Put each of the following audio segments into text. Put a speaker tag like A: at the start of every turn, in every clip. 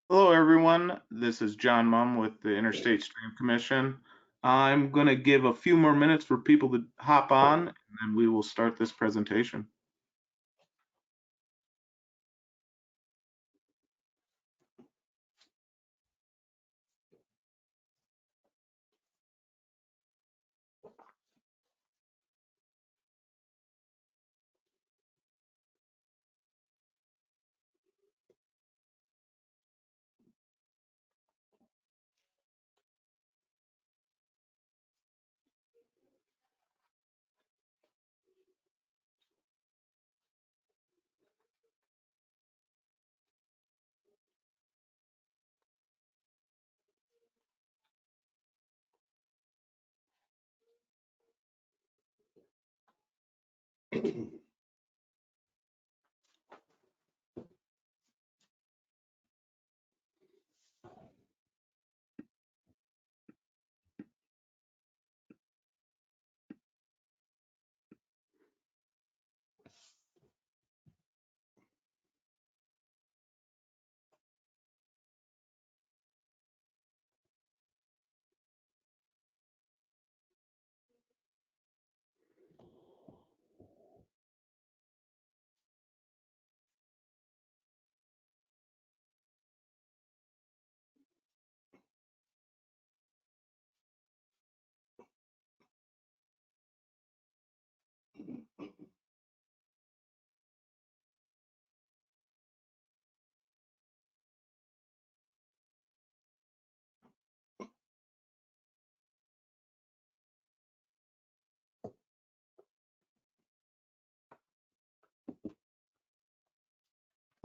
A: Hello, everyone. This is John Mum with the Interstate Stream Commission. I'm going to give a few more minutes for people to hop on, and then we will start this presentation.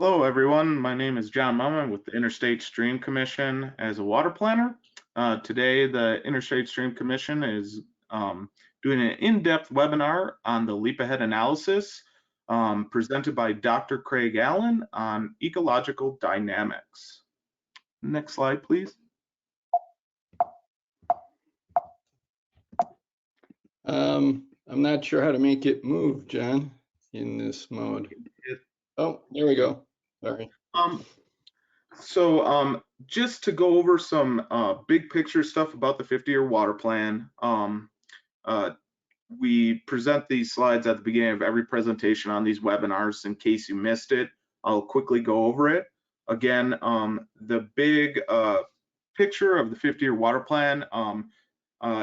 A: Hello, everyone. My name is John Mumman with the Interstate Stream Commission as a water planner. Today, the Interstate Stream Commission is doing an in-depth webinar on the leap ahead analysis presented by Dr. Craig Allen on ecological dynamics. Next slide, please.
B: I'm not sure how to make it move, John, in this mode. Oh, there we go. Sorry.
A: Just to go over some big picture stuff about the 50-year water plan, uh, we present these slides at the beginning of every presentation on these webinars. In case you missed it, I'll quickly go over it. Again, the big picture of the 50-year water plan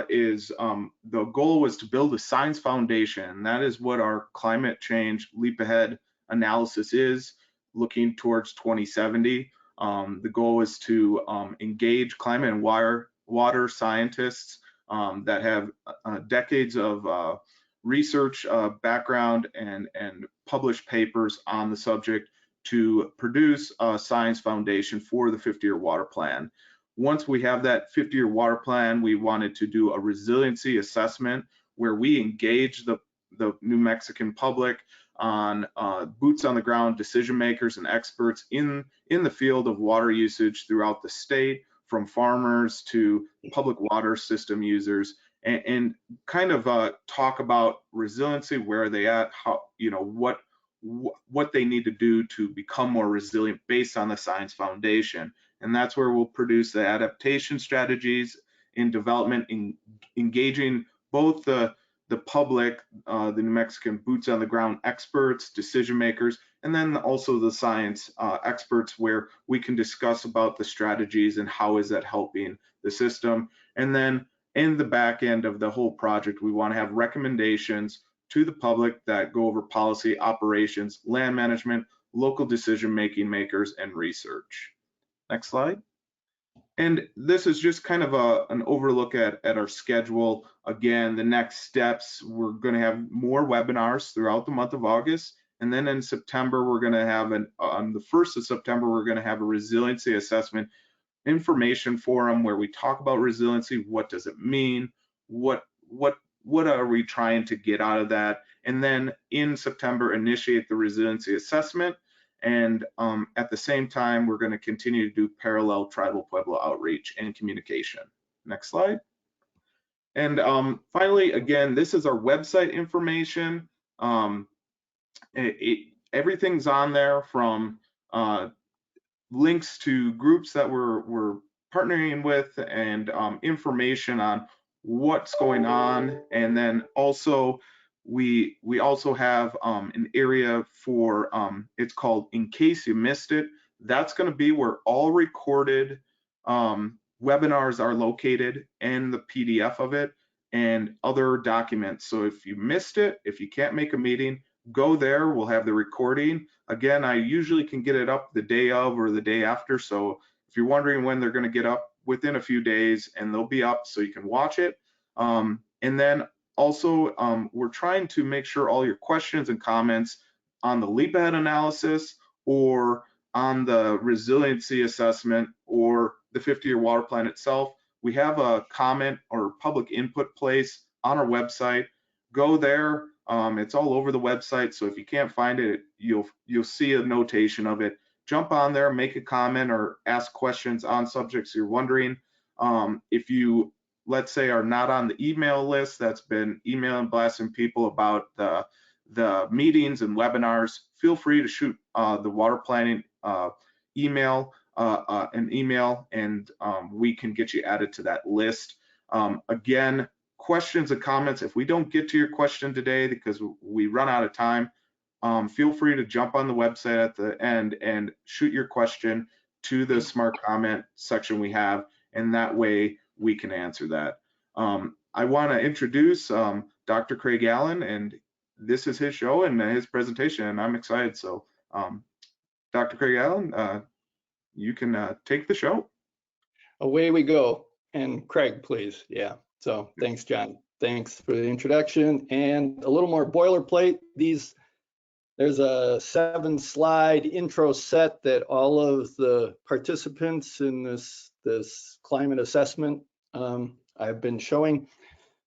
A: is the goal was to build a science foundation. That is what our climate change leap ahead analysis is, looking towards 2070. The goal is to engage climate and water scientists that have decades of research background and published papers on the subject to produce a science foundation for the 50-year water plan. Once we have that 50-year water plan, we wanted to do a resiliency assessment where we engage the New Mexican public on boots on the ground decision makers and experts in the field of water usage throughout the state, from farmers to public water system users, and kind of talk about resiliency, where are they at, how, you know, what they need to do to become more resilient based on the science foundation. And that's where we'll produce the adaptation strategies in development, in engaging both the public, the New Mexican boots on the ground experts, decision makers, and then also the science experts, where we can discuss about the strategies and how is that helping the system. And then in the back end of the whole project, we want to have recommendations to the public that go over policy, operations, land management, local decision-making makers, and research. Next slide. And this is just kind of an overlook at our schedule. Again, the next steps, we're going to have more webinars throughout the month of August. And then in September, we're going to have on the 1st of September, we're going to have a resiliency assessment information forum where we talk about resiliency. What does it mean? What are we trying to get out of that? And then in September, initiate the resiliency assessment. And at the same time, we're going to continue to do parallel tribal Pueblo outreach and communication. Next slide. And finally, again, this is our website information. Everything's on there, from links to groups that we're partnering with, and information on what's going on. And then also we also have an area for it's called In Case You Missed It. That's going to be where all recorded webinars are located, and the PDF of it and other documents. So if you missed it, if you can't make a meeting, go there. We'll have the recording. Again, I usually can get it up the day of or the day after. So if you're wondering when they're going to get up, within a few days, and they'll be up so you can watch it. And then also, we're trying to make sure all your questions and comments on the leap ahead analysis, or on the resiliency assessment, or the 50-year water plan itself, we have a comment or public input place on our website. Go there. It's all over the website, so if you can't find it, you'll see a notation of it. Jump on there, make a comment, or ask questions on subjects you're wondering. If you, let's say, are not on the email list that's been emailing, blasting people about the meetings and webinars, feel free to shoot the water planning email, an email, and we can get you added to that list. Again, questions and comments, if we don't get to your question today because we run out of time, feel free to jump on the website at the end and shoot your question to the smart comment section we have, and that way we can answer that. I want to introduce Dr. Craig Allen, and this is his show and his presentation, and I'm excited. So Dr. Craig Allen, you can take the show.
B: Away we go. And Craig, please. Yeah. So thanks, John. Thanks for the introduction, and a little more boilerplate. These There's a 7-slide intro set that all of the participants in this climate assessment I've been showing.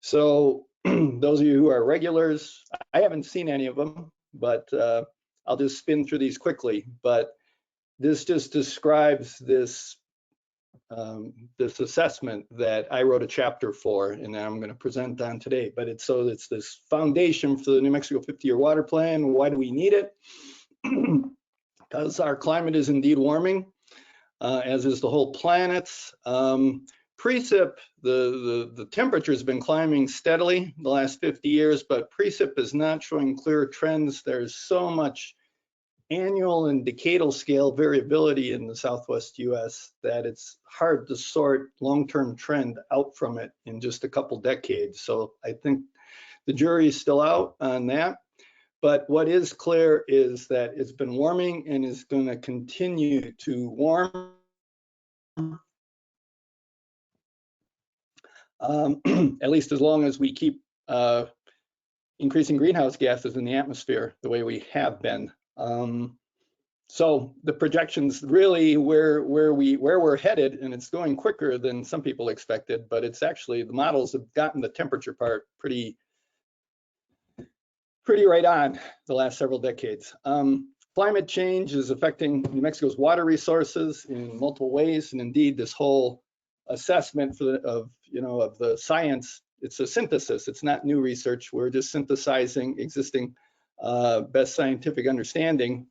B: So those of you who are regulars, I haven't seen any of them, but I'll just spin through these quickly. But this just describes this this assessment that I wrote a chapter for, and I'm going to present on today. But it's this foundation for the New Mexico 50-year water plan. Why do we need it? Because our climate is indeed warming, as is the whole planet's. Precip, the temperature has been climbing steadily the last 50 years, but precip is not showing clear trends. There's so much annual and decadal scale variability in the Southwest US that it's hard to sort long-term trend out from it in just a couple decades. So I think the jury is still out on that. But what is clear is that it's been warming and is going to continue to warm. At least as long as we keep increasing greenhouse gases in the atmosphere the way we have been. So the projections really where we're headed, and it's going quicker than some people expected, but it's actually the models have gotten the temperature part pretty right on the last several decades. Climate change is affecting New Mexico's water resources in multiple ways, and indeed this whole assessment of the science, it's a synthesis. It's not new research. We're just synthesizing existing best scientific understanding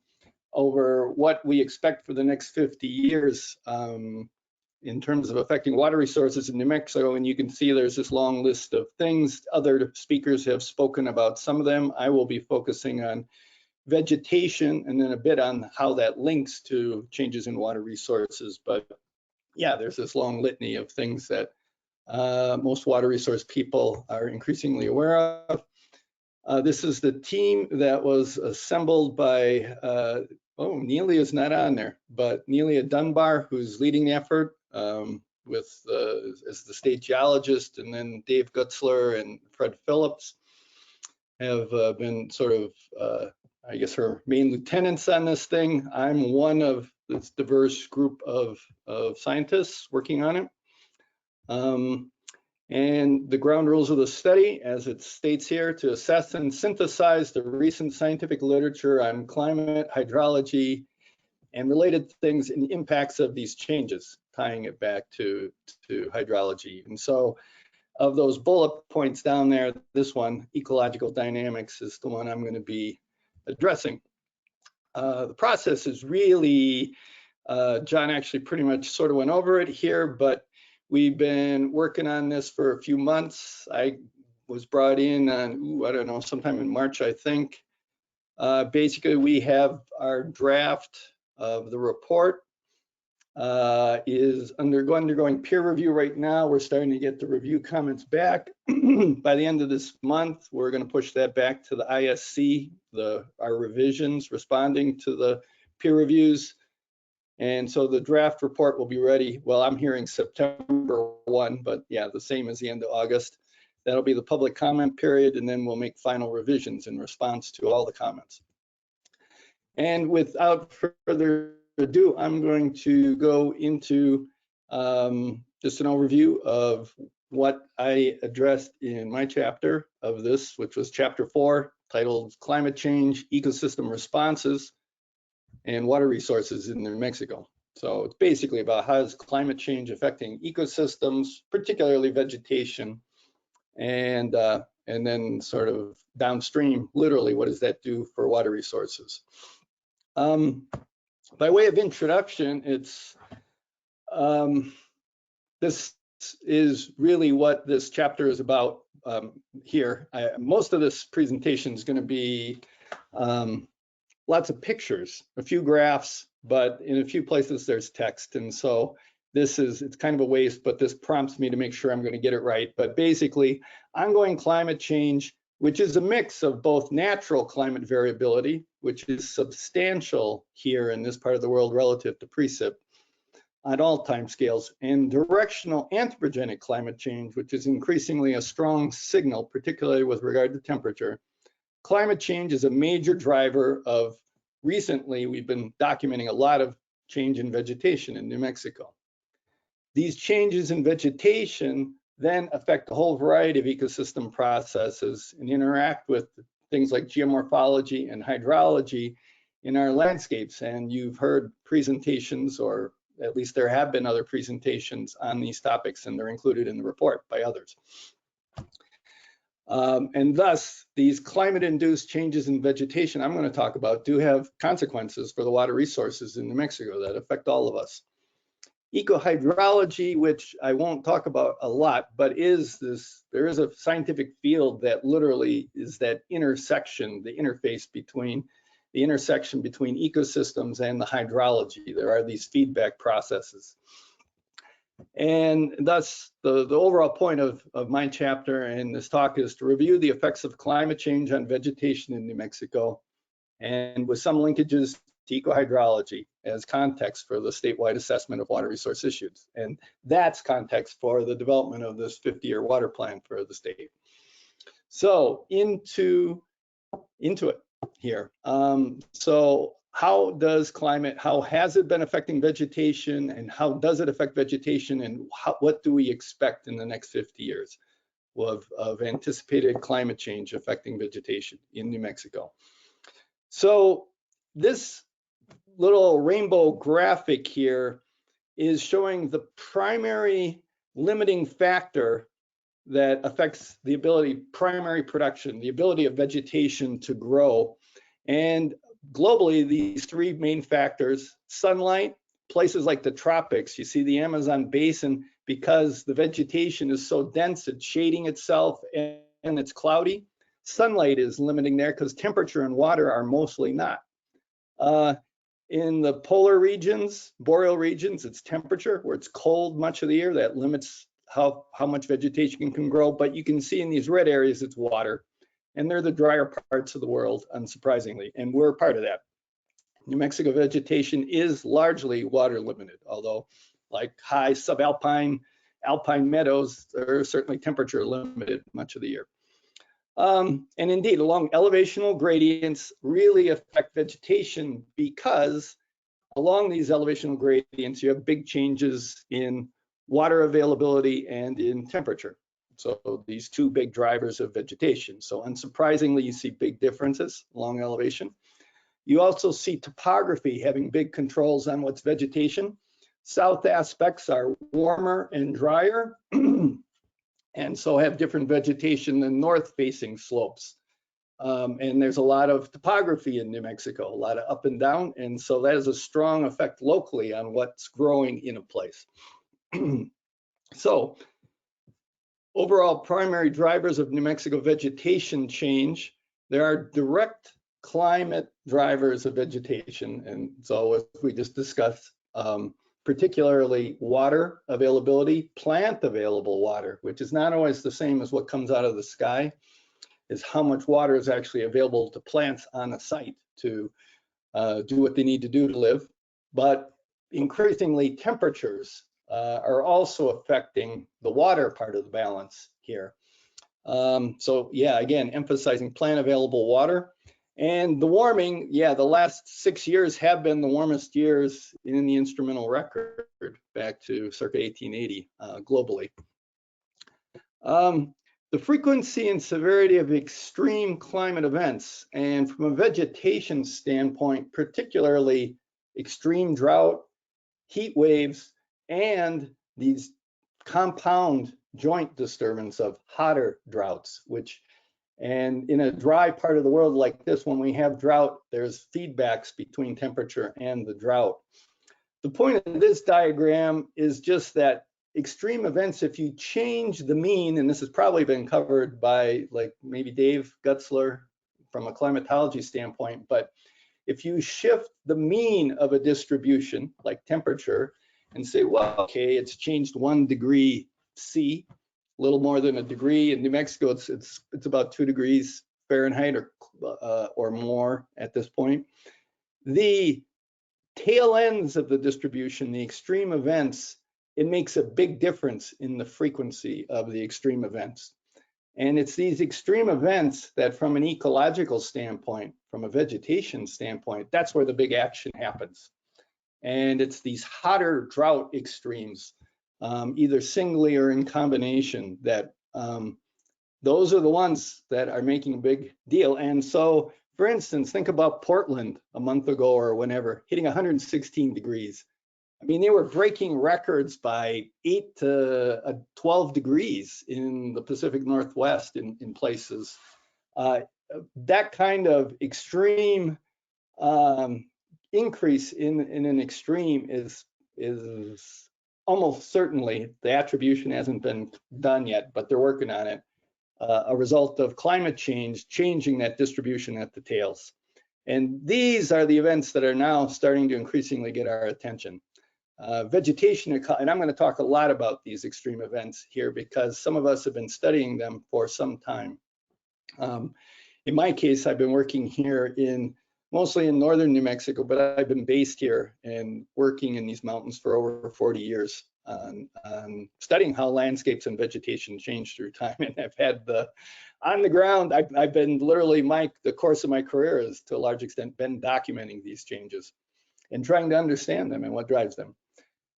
B: over what we expect for the next 50 years in terms of affecting water resources in New Mexico. And you can see there's this long list of things. Other speakers have spoken about some of them. I will be focusing on vegetation and then a bit on how that links to changes in water resources. But yeah, there's this long litany of things that most water resource people are increasingly aware of. This is the team that was assembled by, Nelia is not on there, but Nelia Dunbar, who's leading the effort as the state geologist, and then Dave Gutzler and Fred Phillips have been sort of, I guess, her main lieutenants on this thing. I'm one of this diverse group of scientists working on it. And the ground rules of the study, as it states here, to assess and synthesize the recent scientific literature on climate, hydrology, and related things and impacts of these changes, tying it back to hydrology. And so of those bullet points down there, this one, ecological dynamics, is the one I'm going to be addressing. The process is really, John actually pretty much sort of went over it here, but we've been working on this for a few months. I was brought in on, I don't know, sometime in March, I think. Basically, we have our draft of the report is undergoing peer review right now. We're starting to get the review comments back. By the end of this month, we're going to push that back to the ISC, our revisions responding to the peer reviews. And so the draft report will be ready. Well, I'm hearing September 1, but yeah, the same as the end of August. That'll be the public comment period, and then we'll make final revisions in response to all the comments. And without further ado, I'm going to go into just an overview of what I addressed in my chapter of this, which was chapter 4, titled Climate Change, Ecosystem Responses, and Water Resources in New Mexico. So it's basically about how is climate change affecting ecosystems, particularly vegetation, and then sort of downstream, literally, what does that do for water resources? By way of introduction, it's this is really what this chapter is about here. Most of this presentation is going to be lots of pictures, a few graphs, but in a few places there's text. And so it's kind of a waste, but this prompts me to make sure I'm going to get it right. But basically, ongoing climate change, which is a mix of both natural climate variability, which is substantial here in this part of the world relative to precip on all time scales, and directional anthropogenic climate change, which is increasingly a strong signal, particularly with regard to temperature, climate change is a major driver of, recently, we've been documenting a lot of change in vegetation in New Mexico. These changes in vegetation then affect a whole variety of ecosystem processes and interact with things like geomorphology and hydrology in our landscapes. And you've heard presentations, or at least there have been other presentations on these topics, and they're included in the report by others. And thus, these climate-induced changes in vegetation I'm going to talk about do have consequences for the water resources in New Mexico that affect all of us. Ecohydrology, which I won't talk about a lot, but there is a scientific field that literally is that intersection, the interface between the intersection between ecosystems and the hydrology. There are these feedback processes. And thus, the overall point of my chapter and this talk is to review the effects of climate change on vegetation in New Mexico, and with some linkages to ecohydrology as context for the statewide assessment of water resource issues. And that's context for the development of this 50-year water plan for the state. So into it here. So how has it been affecting vegetation, and how does it affect vegetation, and what do we expect in the next 50 years of anticipated climate change affecting vegetation in New Mexico? So this little rainbow graphic here is showing the primary limiting factor that affects the primary production, the ability of vegetation to grow. And globally, these three main factors: sunlight, places like the tropics, you see the Amazon basin, because the vegetation is so dense, it's shading itself and it's cloudy. Sunlight is limiting there because temperature and water are mostly not. In the polar regions, boreal regions, it's temperature, where it's cold much of the year. That limits how much vegetation can grow. But you can see in these red areas, it's water. And they're the drier parts of the world, unsurprisingly. And we're part of that. New Mexico vegetation is largely water limited, although like high subalpine, alpine meadows are certainly temperature limited much of the year. And indeed, along elevational gradients really affect vegetation, because along these elevational gradients, you have big changes in water availability and in temperature. So these two big drivers of vegetation. So unsurprisingly, you see big differences along elevation. You also see topography having big controls on what's vegetation. South aspects are warmer and drier, and so have different vegetation than north-facing slopes. And there's a lot of topography in New Mexico, a lot of up and down, and so that has a strong effect locally on what's growing in a place. So overall primary drivers of New Mexico vegetation change: there are direct climate drivers of vegetation, and so as we just discussed, particularly water availability, plant available water, which is not always the same as what comes out of the sky, is how much water is actually available to plants on a site to do what they need to do to live. But increasingly, temperatures are also affecting the water part of the balance here. So yeah, again, emphasizing plant available water. And the warming, yeah, the last 6 years have been the warmest years in the instrumental record, back to circa 1880 globally. The frequency and severity of extreme climate events, and from a vegetation standpoint, particularly extreme drought, heat waves, and these compound joint disturbance of hotter droughts, and in a dry part of the world like this, when we have drought, there's feedbacks between temperature and the drought. The point of this diagram is just that extreme events, if you change the mean, and this has probably been covered by like maybe Dave Gutzler from a climatology standpoint, but if you shift the mean of a distribution like temperature and say, well, okay, it's changed 1 degree C, a little more than a degree. In New Mexico, it's about 2 degrees Fahrenheit or more at this point. The tail ends of the distribution, the extreme events, it makes a big difference in the frequency of the extreme events. And it's these extreme events that from an ecological standpoint, from a vegetation standpoint, that's where the big action happens. And it's these hotter drought extremes, either singly or in combination, that those are the ones that are making a big deal. And so, for instance, think about Portland a month ago or whenever, hitting 116 degrees. I mean, they were breaking records by 8 to 12 degrees in the Pacific Northwest in places. That kind of extreme increase in an extreme is almost certainly, the attribution hasn't been done yet, but they're working on it, a result of climate change changing that distribution at the tails. And these are the events that are now starting to increasingly get our attention. Vegetation, and I'm going to talk a lot about these extreme events here because some of us have been studying them for some time. In my case, I've been working here mostly in northern New Mexico, but I've been based here and working in these mountains for over 40 years on studying how landscapes and vegetation change through time. And I've had on the ground, I've been literally, the course of my career is to a large extent been documenting these changes and trying to understand them and what drives them.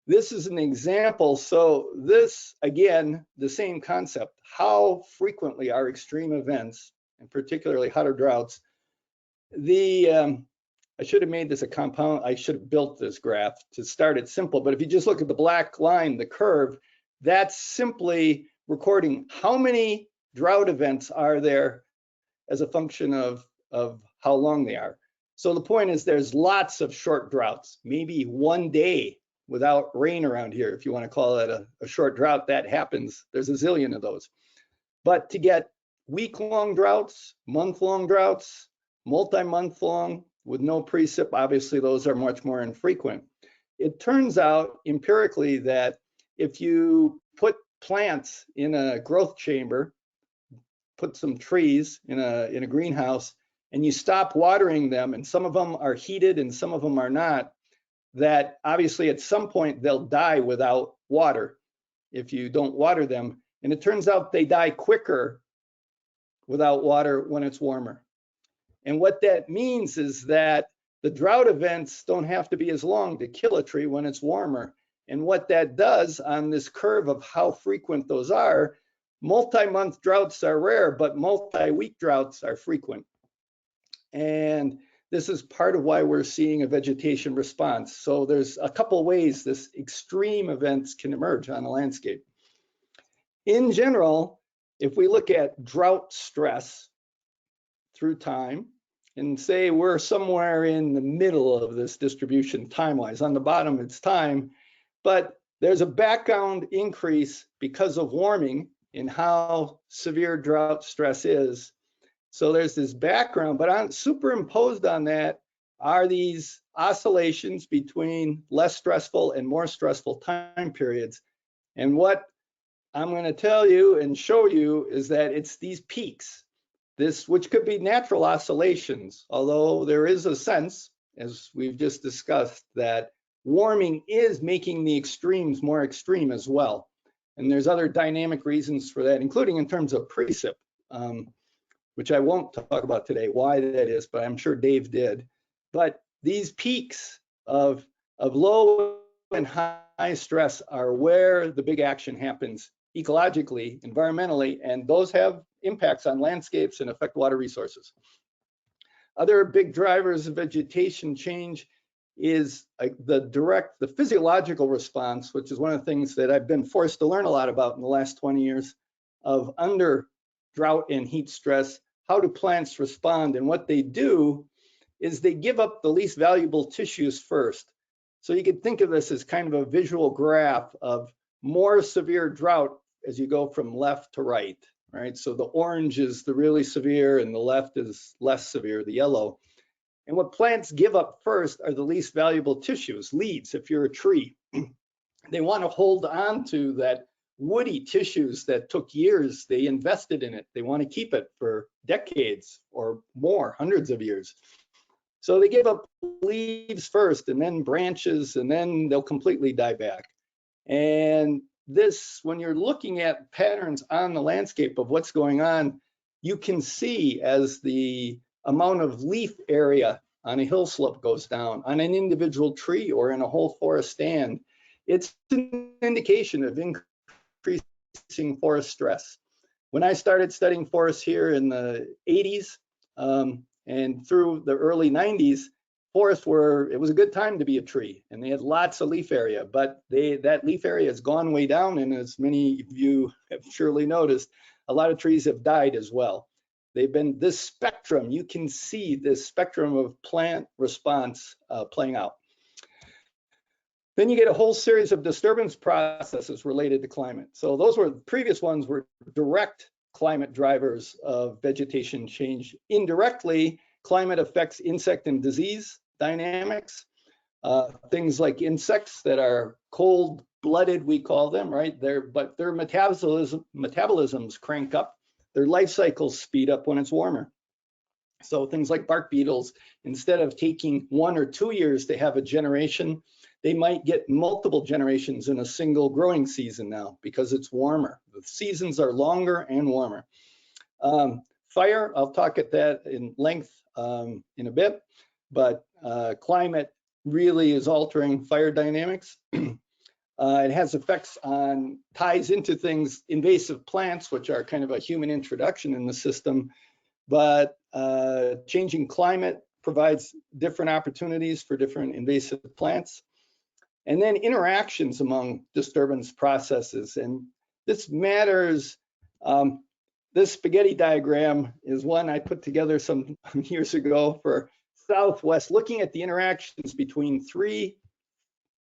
B: This is an example. So this, again, the same concept. How frequently are extreme events, and particularly hotter droughts, I should have made this a compound. I should have built this graph to start it simple. But if you just look at the black line, the curve, that's simply recording how many drought events are there as a function of how long they are. So the point is there's lots of short droughts, maybe one day without rain around here. If you want to call that a short drought, that happens. There's a zillion of those. But to get week-long droughts, month-long droughts, multi-month long with no precip, obviously those are much more infrequent. It turns out empirically that if you put plants in a growth chamber, put some trees in a greenhouse, and you stop watering them, and some of them are heated and some of them are not, that obviously at some point they'll die without water if you don't water them. And it turns out they die quicker without water when it's warmer. And what that means is that the drought events don't have to be as long to kill a tree when it's warmer. And what that does on this curve of how frequent those are, multi-month droughts are rare, but multi-week droughts are frequent. And this is part of why we're seeing a vegetation response. So there's a couple ways this extreme events can emerge on a landscape. In general, if we look at drought stress through time, and say we're somewhere in the middle of this distribution time-wise. On the bottom, it's time, but there's a background increase because of warming in how severe drought stress is. So there's this background, but superimposed on that are these oscillations between less stressful and more stressful time periods. And what I'm going to tell you and show you is that it's these peaks. Which could be natural oscillations, although there is a sense, as we've just discussed, that warming is making the extremes more extreme as well. And there's other dynamic reasons for that, including in terms of precip, which I won't talk about today, why that is, but I'm sure Dave did. But these peaks of low and high stress are where the big action happens ecologically, environmentally, and those have impacts on landscapes and affect water resources. Other big drivers of vegetation change is the physiological response, which is one of the things that I've been forced to learn a lot about in the last 20 years of under drought and heat stress. How do plants respond? And what they do is they give up the least valuable tissues first. So you can think of this as kind of a visual graph of more severe drought as you go from left to right. Right, so the orange is the really severe and the left is less severe, the yellow. And what plants give up first are the least valuable tissues, leaves, if you're a tree. They want to hold on to that woody tissues that took years, they invested in it. They want to keep it for decades or more, hundreds of years. So they give up leaves first and then branches, and then they'll completely die back. And this, when you're looking at patterns on the landscape of what's going on, you can see as the amount of leaf area on a hill slope goes down, on an individual tree or in a whole forest stand, it's an indication of increasing forest stress. When I started studying forests here in the 80s and through the early 90s, forests it was a good time to be a tree, and they had lots of leaf area, but that leaf area has gone way down, and as many of you have surely noticed, a lot of trees have died as well. They've been this spectrum, you can see this spectrum of plant response playing out. Then you get a whole series of disturbance processes related to climate. So those were the previous ones were direct climate drivers of vegetation change. Indirectly, climate affects insect and disease dynamics. Things like insects that are cold-blooded, we call them, right? But their metabolisms crank up. Their life cycles speed up when it's warmer. So things like bark beetles, instead of taking 1 or 2 years to have a generation, they might get multiple generations in a single growing season now because it's warmer. The seasons are longer and warmer. Fire, I'll talk at that in length in a bit, but climate really is altering fire dynamics. It has effects on, ties into things, invasive plants, which are kind of a human introduction in the system, but changing climate provides different opportunities for different invasive plants. And then interactions among disturbance processes. And this matters. This spaghetti diagram is one I put together some years ago for Southwest, looking at the interactions between 3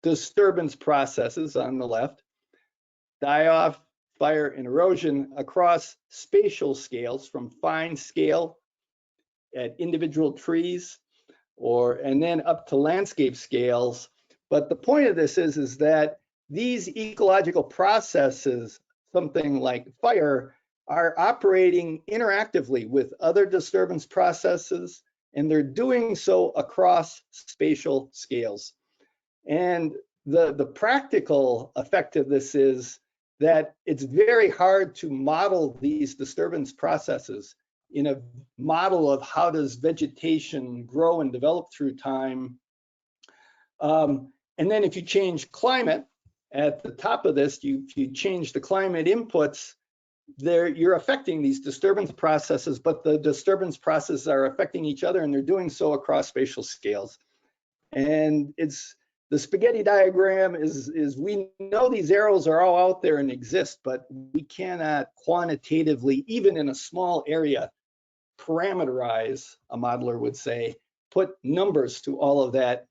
B: disturbance processes on the left, die-off, fire, and erosion across spatial scales from fine scale at individual trees and then up to landscape scales. But the point of this is that these ecological processes, something like fire, are operating interactively with other disturbance processes, and they're doing so across spatial scales. And the practical effect of this is that it's very hard to model these disturbance processes in a model of how does vegetation grow and develop through time. And then if you change climate at the top of this, if you change the climate inputs, you're affecting these disturbance processes, but the disturbance processes are affecting each other, and they're doing so across spatial scales. And the spaghetti diagram is we know these arrows are all out there and exist, but we cannot quantitatively, even in a small area, parameterize, a modeler would say, put numbers to all of that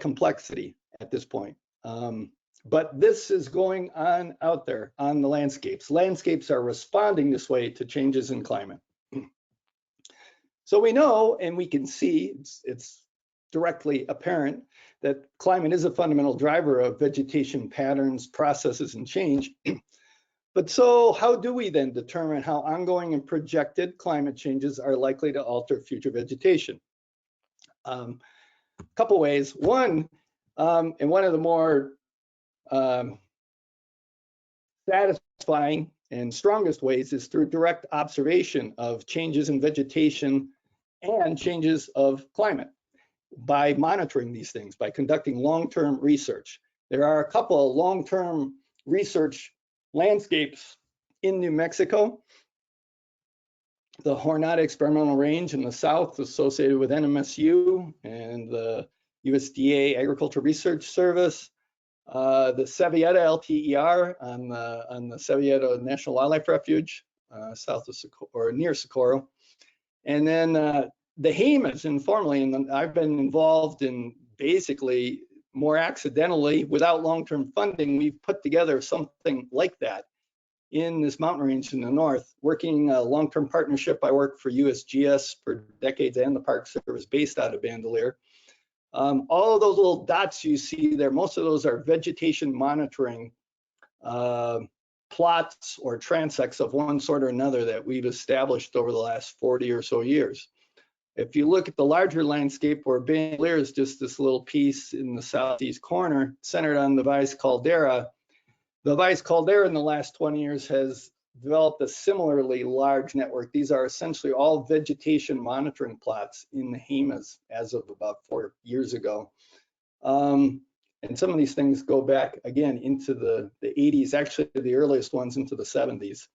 B: complexity at this point. But this is going on out there on the landscapes. Landscapes are responding this way to changes in climate. So we know, and we can see, it's directly apparent that climate is a fundamental driver of vegetation patterns, processes, and change. But so how do we then determine how ongoing and projected climate changes are likely to alter future vegetation? A couple ways. One, and one of the more satisfying and strongest ways is through direct observation of changes in vegetation and changes of climate by monitoring these things, by conducting long-term research. There are a couple of long-term research landscapes in New Mexico. The Jornada Experimental Range in the south associated with NMSU and the USDA Agricultural Research Service. The Savietta LTER on the Savietta National Wildlife Refuge, south of or near Socorro. And then the HAMAs informally, and I've been involved in basically more accidentally without long-term funding, we've put together something like that in this mountain range in the north, working a long-term partnership. I worked for USGS for decades and the Park Service based out of Bandelier. All of those little dots you see there, most of those are vegetation monitoring plots or transects of one sort or another that we've established over the last 40 or so years. If you look at the larger landscape where Bandelier is just this little piece in the southeast corner centered on the Vice Caldera, The Weiss caldera in the last 20 years has developed a similarly large network. These are essentially all vegetation monitoring plots in the Jemez as of about 4 years ago. And some of these things go back again into the 80s, actually the earliest ones into the 70s.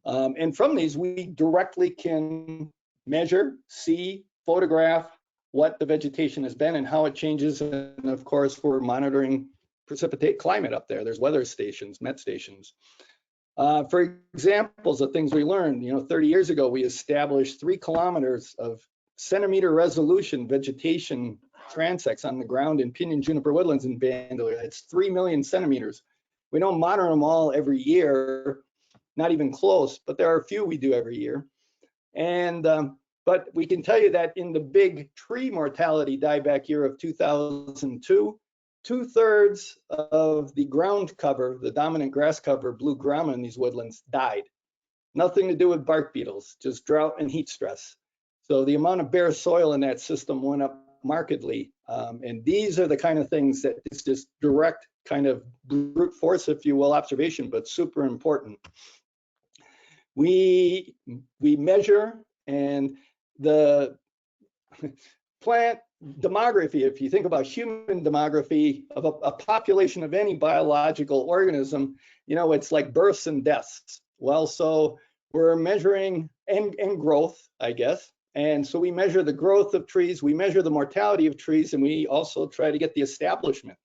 B: And from these, we directly can measure, see, photograph what the vegetation has been and how it changes. And of course, we're monitoring precipitate climate up there. There's weather stations, met stations. For examples of things we learned, 30 years ago, we established 3 kilometers of centimeter resolution vegetation transects on the ground in pinyon juniper woodlands in Bandelier. It's 3 million centimeters. We don't monitor them all every year, not even close, but there are a few we do every year. And but we can tell you that in the big tree mortality dieback year of 2002, 2/3 of the ground cover, the dominant grass cover, blue grama in these woodlands died. Nothing to do with bark beetles, just drought and heat stress. So the amount of bare soil in that system went up markedly. And these are the kind of things that it's just direct kind of brute force, if you will, observation, but super important. We measure, and the plant demography, if you think about human demography of a population of any biological organism, it's like births and deaths. Well, so we're measuring and growth, I guess. And so we measure the growth of trees, we measure the mortality of trees, and we also try to get the establishment.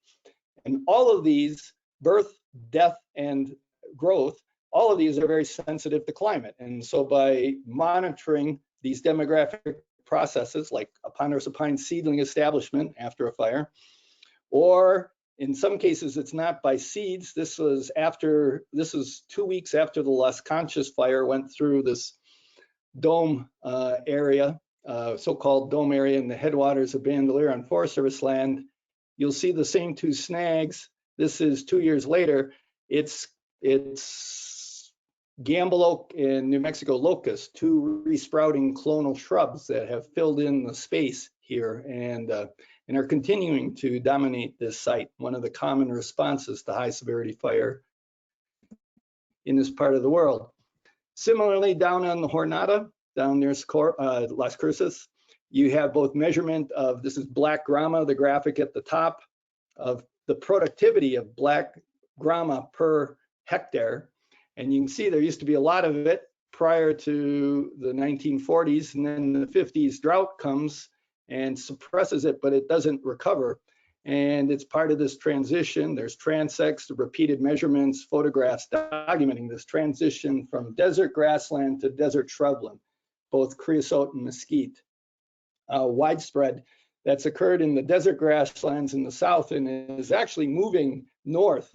B: And all of these, birth, death, and growth, all of these are very sensitive to climate. And so by monitoring these demographic processes like a ponderosa pine seedling establishment after a fire, or in some cases it's not by seeds. This was 2 weeks after the Las Conchas fire went through this dome area, so-called dome area in the headwaters of Bandelier on Forest Service land. You'll see the same 2 snags. This is 2 years later. It's Gamble oak and New Mexico locust, 2 resprouting clonal shrubs that have filled in the space here and are continuing to dominate this site, one of the common responses to high severity fire in this part of the world. Similarly, down on the Jornada, down near Las Cruces, you have both measurement of, this is black grama, the graphic at the top, of the productivity of black grama per hectare. And you can see there used to be a lot of it prior to the 1940s, and then the 50s drought comes and suppresses it, but it doesn't recover. And it's part of this transition. There's transects, the repeated measurements, photographs documenting this transition from desert grassland to desert shrubland, both creosote and mesquite. Widespread that's occurred in the desert grasslands in the south and is actually moving north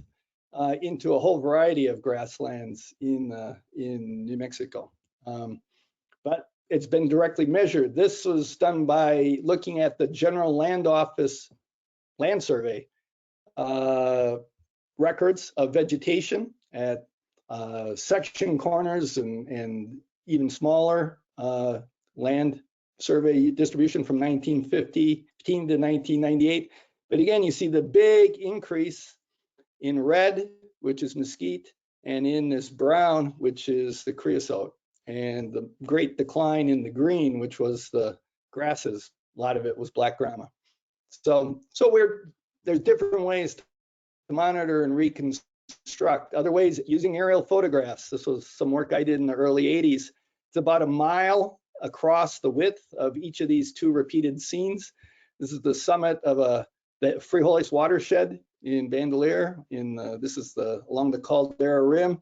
B: into a whole variety of grasslands in New Mexico. But it's been directly measured. This was done by looking at the General Land Office land survey records of vegetation at section corners and even smaller land survey distribution from 1915 to 1998. But again, you see the big increase in red, which is mesquite, and in this brown, which is the creosote, and the great decline in the green, which was the grasses. A lot of it was black grama. So there's different ways to monitor and reconstruct. Other ways, using aerial photographs. This was some work I did in the early 80s. It's about a mile across the width of each of these 2 repeated scenes. This is the summit of the Frijoles watershed in Bandelier. This is along the Caldera Rim,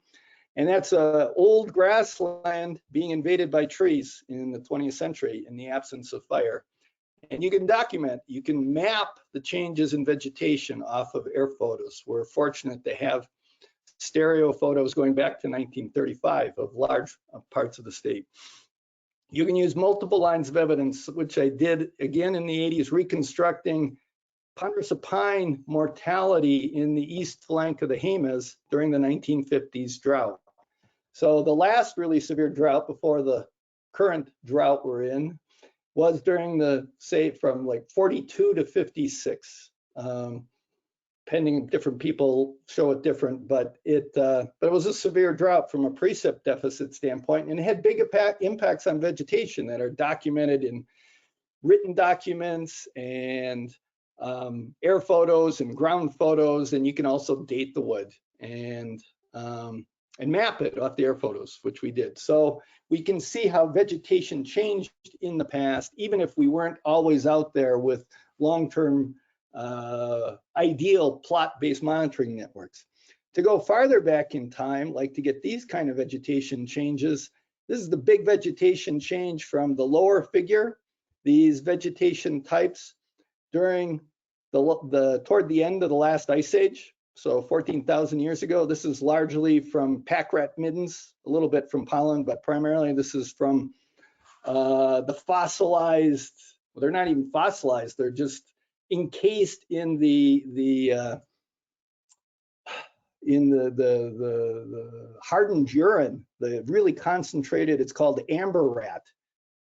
B: and that's old grassland being invaded by trees in the 20th century in the absence of fire. And you can document, you can map the changes in vegetation off of air photos. We're fortunate to have stereo photos going back to 1935 of large parts of the state. You can use multiple lines of evidence, which I did again in the 80s, reconstructing ponderosa pine mortality in the east flank of the Jemez during the 1950s drought. So the last really severe drought before the current drought we're in was during the, say, from like 42 to 56. depending, different people show it different, but it was a severe drought from a precip deficit standpoint, and it had big impacts on vegetation that are documented in written documents and air photos and ground photos, and you can also date the wood and map it off the air photos, which we did. So we can see how vegetation changed in the past, even if we weren't always out there with long-term ideal plot-based monitoring networks. To go farther back in time, like to get these kind of vegetation changes, this is the big vegetation change from the lower figure, these vegetation types during toward the end of the last ice age, so 14,000 years ago. This is largely from pack rat middens, a little bit from pollen, but primarily this is from the fossilized, well, they're not even fossilized, they're just encased in the hardened urine, the really concentrated, it's called amber rat,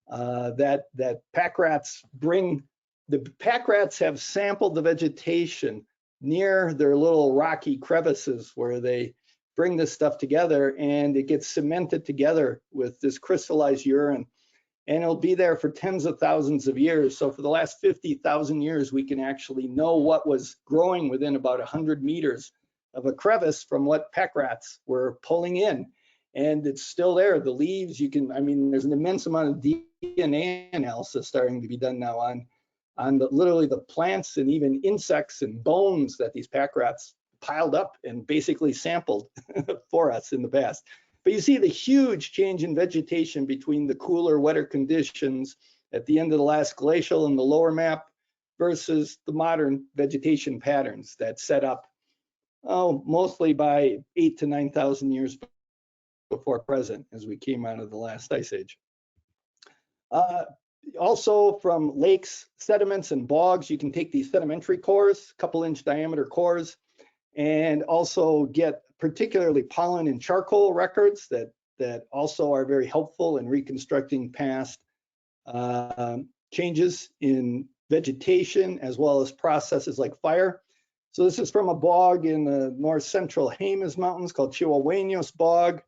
B: that pack rats bring. The pack rats have sampled the vegetation near their little rocky crevices where they bring this stuff together, and it gets cemented together with this crystallized urine, and it'll be there for tens of thousands of years. So for the last 50,000 years, we can actually know what was growing within about 100 meters of a crevice from what pack rats were pulling in. And it's still there. The leaves, you can, I mean, there's an immense amount of DNA analysis starting to be done now on literally the plants and even insects and bones that these pack rats piled up and basically sampled for us in the past. But you see the huge change in vegetation between the cooler, wetter conditions at the end of the last glacial in the lower map versus the modern vegetation patterns that set up, mostly by 8,000 to 9,000 years before present as we came out of the last ice age. Also from lakes, sediments, and bogs, you can take these sedimentary cores, couple-inch diameter cores, and also get particularly pollen and charcoal records that also are very helpful in reconstructing past changes in vegetation as well as processes like fire. So this is from a bog in the north central Jemez Mountains called Chihuahueños Bog.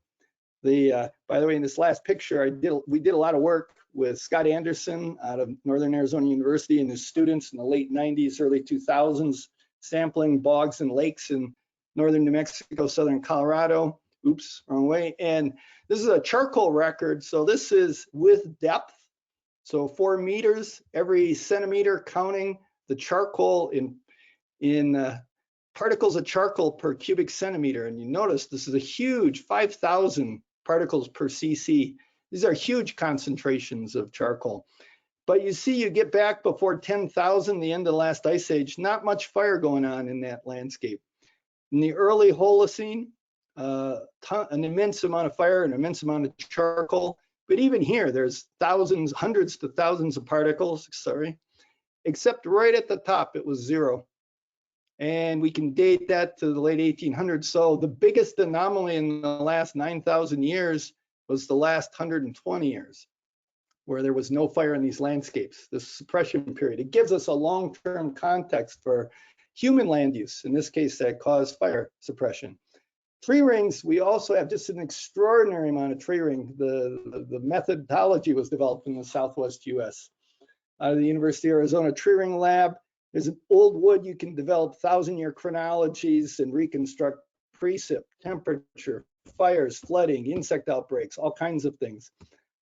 B: By the way, in this last picture, we did a lot of work with Scott Anderson out of Northern Arizona University and his students in the late 90s, early 2000s, sampling bogs and lakes in northern New Mexico, southern Colorado. Oops, wrong way. And this is a charcoal record. So this is with depth. So 4 meters, every centimeter, counting the charcoal in particles of charcoal per cubic centimeter. And you notice this is a huge 5,000 particles per cc. These are huge concentrations of charcoal. But you see, you get back before 10,000, the end of the last ice age, not much fire going on in that landscape. In the early Holocene, an immense amount of fire, an immense amount of charcoal. But even here, there's thousands, hundreds to thousands of particles, sorry, except right at the top, it was 0. And we can date that to the late 1800s. So the biggest anomaly in the last 9,000 years was the last 120 years, where there was no fire in these landscapes, this suppression period. It gives us a long-term context for human land use, in this case, that caused fire suppression. Tree rings, we also have just an extraordinary amount of tree ring. The methodology was developed in the Southwest US. Out of the University of Arizona Tree Ring Lab, there's an old wood, you can develop 1,000-year chronologies and reconstruct precip, temperature, fires, flooding, insect outbreaks, all kinds of things.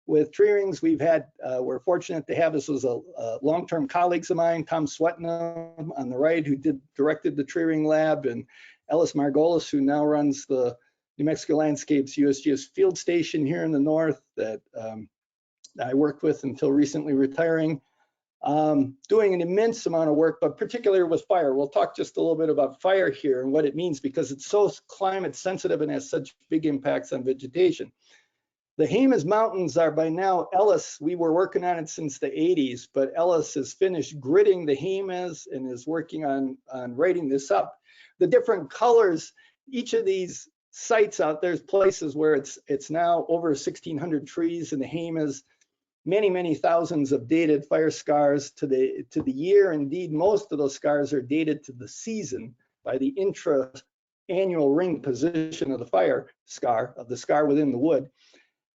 B: With tree rings, we're fortunate to have, this was a long-term colleagues of mine, Tom Swetnam on the right, who directed the tree ring lab, and Ellis Margolis, who now runs the New Mexico Landscapes USGS field station here in the north that I worked with until recently retiring. Doing an immense amount of work, but particularly with fire. We'll talk just a little bit about fire here and what it means, because it's so climate sensitive and has such big impacts on vegetation. The Jemez Mountains are by now, Ellis, we were working on it since the 80s, but Ellis has finished gridding the Jemez and is working on writing this up. The different colors, each of these sites out there's places where it's now over 1,600 trees in the Jemez, many thousands of dated fire scars to the year. Indeed, most of those scars are dated to the season by the intra-annual ring position of the scar within the wood.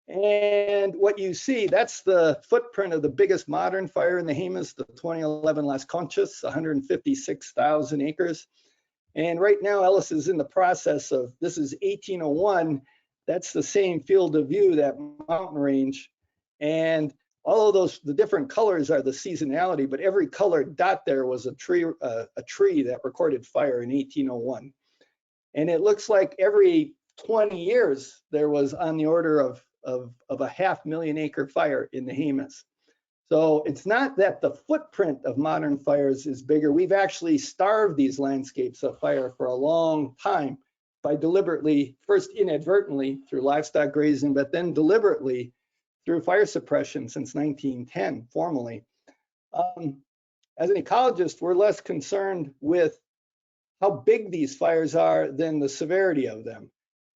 B: And what you see, that's the footprint of the biggest modern fire in the Jemez, the 2011 Las Conchas, 156,000 acres. And right now, Ellis is in the process of, this is 1801, that's the same field of view, that mountain range. And all of those, the different colors are the seasonality, but every colored dot there was a tree that recorded fire in 1801. And it looks like every 20 years, there was on the order of a 500,000 acre fire in the Jemez. So it's not that the footprint of modern fires is bigger. We've actually starved these landscapes of fire for a long time by deliberately, first inadvertently through livestock grazing, but then deliberately through fire suppression since 1910, formally. As an ecologist, we're less concerned with how big these fires are than the severity of them.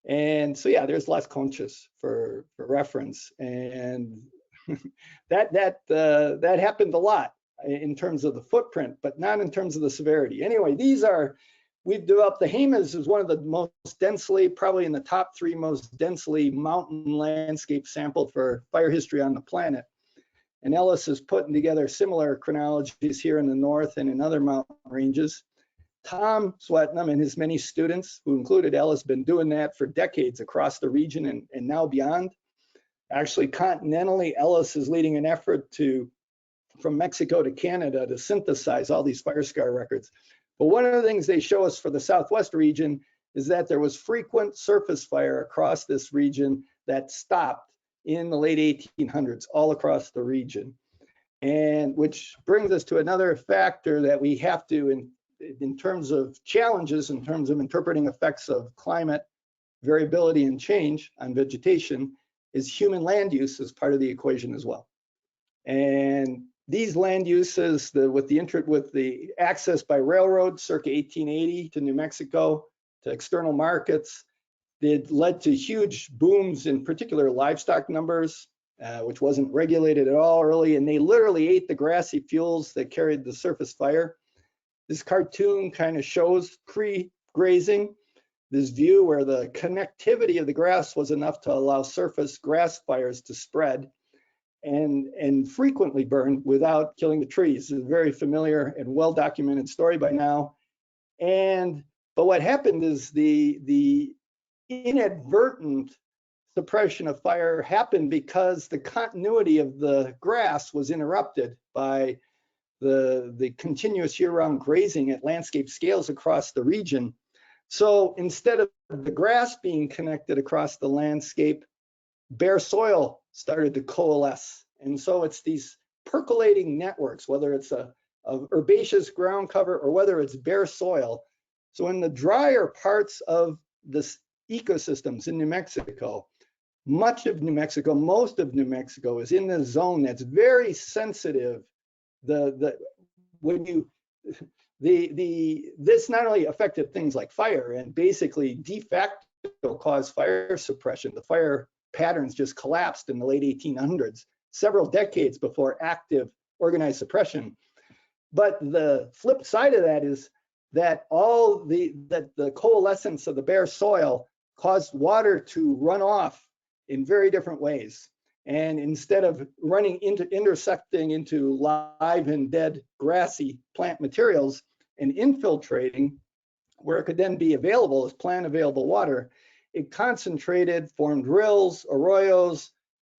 B: And so, yeah, there's Las Conchas for reference. And that happened a lot in terms of the footprint, but not in terms of the severity. Anyway, we've developed, the Jemez is one of the most densely, probably in the top 3 most densely mountain landscape sampled for fire history on the planet. And Ellis is putting together similar chronologies here in the north and in other mountain ranges. Tom Swetnam and his many students, who included Ellis, been doing that for decades across the region and now beyond. Actually, continentally, Ellis is leading an effort from Mexico to Canada to synthesize all these fire scar records. But one of the things they show us for the Southwest region is that there was frequent surface fire across this region that stopped in the late 1800s all across the region. And which brings us to another factor that we have to, in terms of challenges, in terms of interpreting effects of climate variability and change on vegetation, is human land use as part of the equation as well. And these land uses, with the access by railroad circa 1880 to New Mexico, to external markets, it led to huge booms in particular livestock numbers, which wasn't regulated at all early, and they literally ate the grassy fuels that carried the surface fire. This cartoon kind of shows pre-grazing, this view where the connectivity of the grass was enough to allow surface grass fires to spread and frequently burn without killing the trees. It's a very familiar and well-documented story by now. But what happened is the inadvertent suppression of fire happened because the continuity of the grass was interrupted by the continuous year-round grazing at landscape scales across the region. So instead of the grass being connected across the landscape, bare soil started to coalesce. And so it's these percolating networks, whether it's a herbaceous ground cover or whether it's bare soil. So in the drier parts of the ecosystems in New Mexico, much of New Mexico, most of New Mexico is in the zone that's very sensitive. This not only affected things like fire and basically de facto caused fire suppression. The fire patterns just collapsed in the late 1800s, several decades before active organized suppression. But the flip side of that is that the coalescence of the bare soil caused water to run off in very different ways. And instead of intersecting into live and dead grassy plant materials and infiltrating where it could then be available as plant available water, it concentrated, formed rills, arroyos,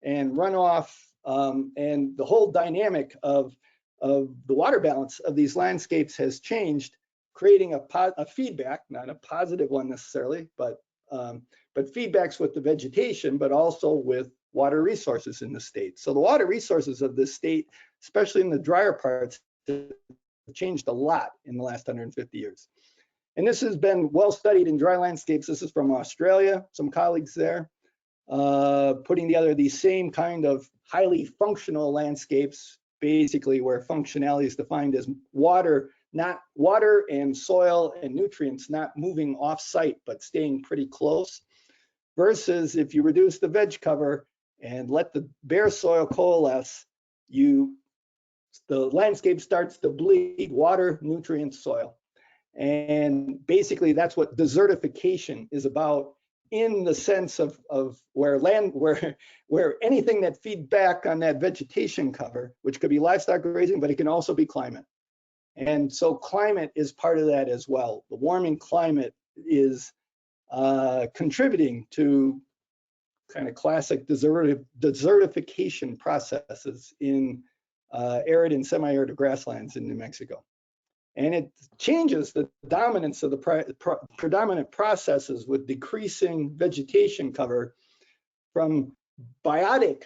B: and runoff, and the whole dynamic of the water balance of these landscapes has changed, creating a feedback, not a positive one necessarily, but feedbacks with the vegetation, but also with water resources in the state. So the water resources of this state, especially in the drier parts, have changed a lot in the last 150 years. And this has been well studied in dry landscapes. This is from Australia, some colleagues there, putting together these same kind of highly functional landscapes, basically where functionality is defined as water and soil and nutrients not moving off site, but staying pretty close, versus if you reduce the veg cover and let the bare soil coalesce, the landscape starts to bleed water, nutrients, soil. And basically that's what desertification is about, in the sense of where anything that feeds back on that vegetation cover, which could be livestock grazing, but it can also be climate. And so climate is part of that as well. The warming climate is contributing to kind of classic desertification processes in arid and semi-arid grasslands in New Mexico. And it changes the dominance of the predominant processes with decreasing vegetation cover from biotic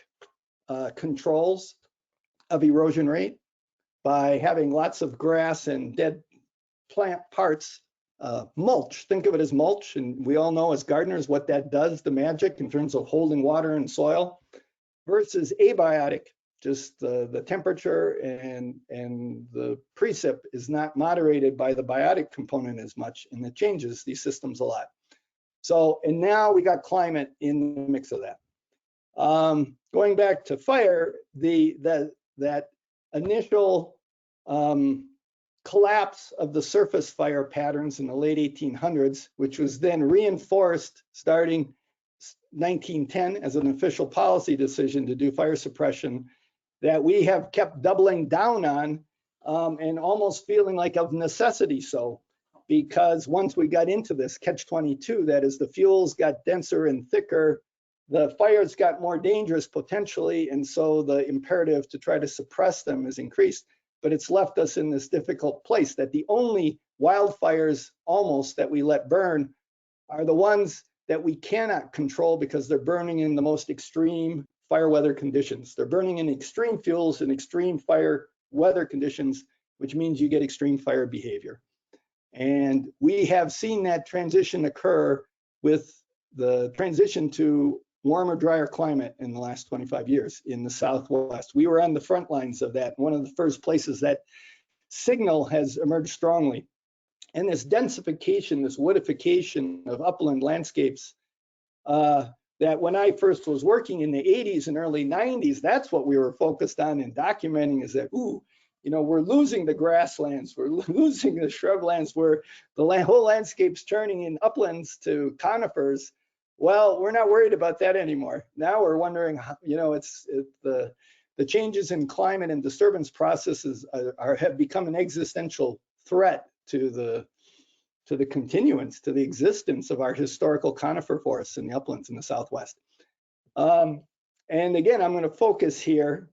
B: controls of erosion rate by having lots of grass and dead plant parts. Mulch, think of it as mulch, and we all know as gardeners what that does, the magic in terms of holding water and soil, versus abiotic, just the temperature and the precip is not moderated by the biotic component as much, and it changes these systems a lot. So, and now we got climate in the mix of that. Going back to fire, that initial collapse of the surface fire patterns in the late 1800s, which was then reinforced starting 1910 as an official policy decision to do fire suppression, that we have kept doubling down on, and almost feeling like of necessity so, because once we got into this catch-22, that is, the fuels got denser and thicker, the fires got more dangerous potentially, and so the imperative to try to suppress them is increased. But it's left us in this difficult place that the only wildfires almost that we let burn are the ones that we cannot control because they're burning in the most extreme fire weather conditions. They're burning in extreme fuels and extreme fire weather conditions, which means you get extreme fire behavior. And we have seen that transition occur with the transition to warmer, drier climate in the last 25 years in the Southwest. We were on the front lines of that. One of the first places that signal has emerged strongly. And this densification, this woodification of upland landscapes, that when I first was working in the 80s and early 90s, that's what we were focused on and documenting, is that, we're losing the grasslands, we're losing the shrublands, where the whole landscape's turning in uplands to conifers. Well, we're not worried about that anymore. Now we're wondering, the changes in climate and disturbance processes have become an existential threat to the continuance, to the existence of our historical conifer forests in the uplands in the Southwest. And again, I'm going to focus here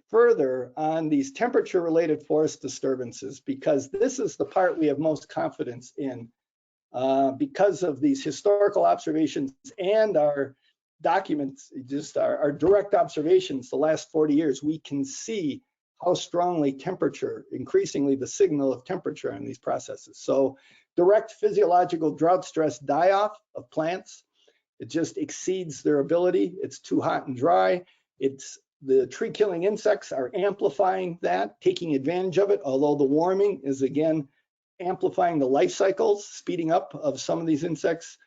B: further on these temperature-related forest disturbances, because this is the part we have most confidence in, because of these historical observations and our documents, just our direct observations the last 40 years. We can see how strongly temperature, increasingly the signal of temperature in these processes. So direct physiological drought stress die-off of plants, it just exceeds their ability. It's too hot and dry. The tree-killing insects are amplifying that, taking advantage of it, although the warming is, again, amplifying the life cycles, speeding up of some of these insects.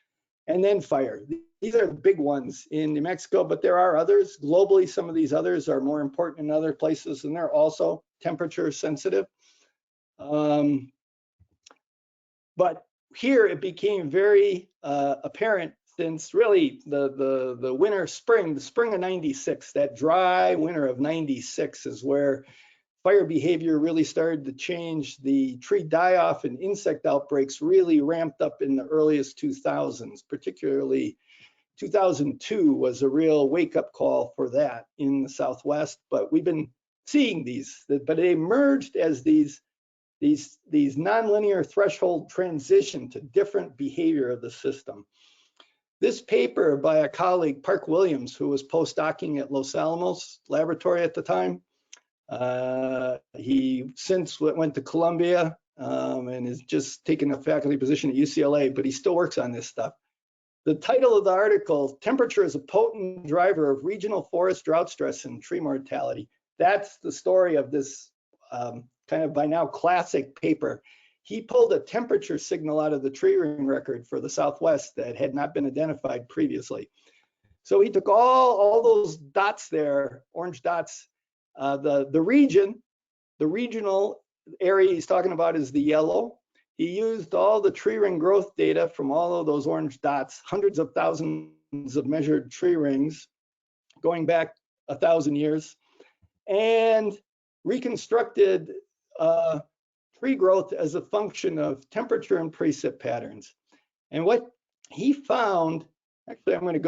B: And then fire. These are the big ones in New Mexico, but there are others. Globally, some of these others are more important in other places, and they're also temperature sensitive. But here it became very apparent since really the the spring of 96, that dry winter of 96 is where fire behavior really started to change. The tree die-off and insect outbreaks really ramped up in the earliest 2000s, particularly 2002 was a real wake-up call for that in the Southwest. But we've been seeing these, but they emerged as these nonlinear threshold transition to different behavior of the system. This paper by a colleague, Park Williams, who was postdocing at Los Alamos Laboratory at the time, he since went to Columbia and is just taking a faculty position at UCLA, but he still works on this stuff. The title of the article, "Temperature is a Potent Driver of Regional Forest Drought Stress and Tree Mortality." That's the story of this kind of by now classic paper. He pulled a temperature signal out of the tree ring record for the Southwest that had not been identified previously. So he took all those dots there, orange dots, the regional area he's talking about is the yellow, he used all the tree ring growth data from all of those orange dots, hundreds of thousands of measured tree rings going back 1,000 years, and reconstructed tree growth as a function of temperature and precip patterns. And what he found, actually, I'm going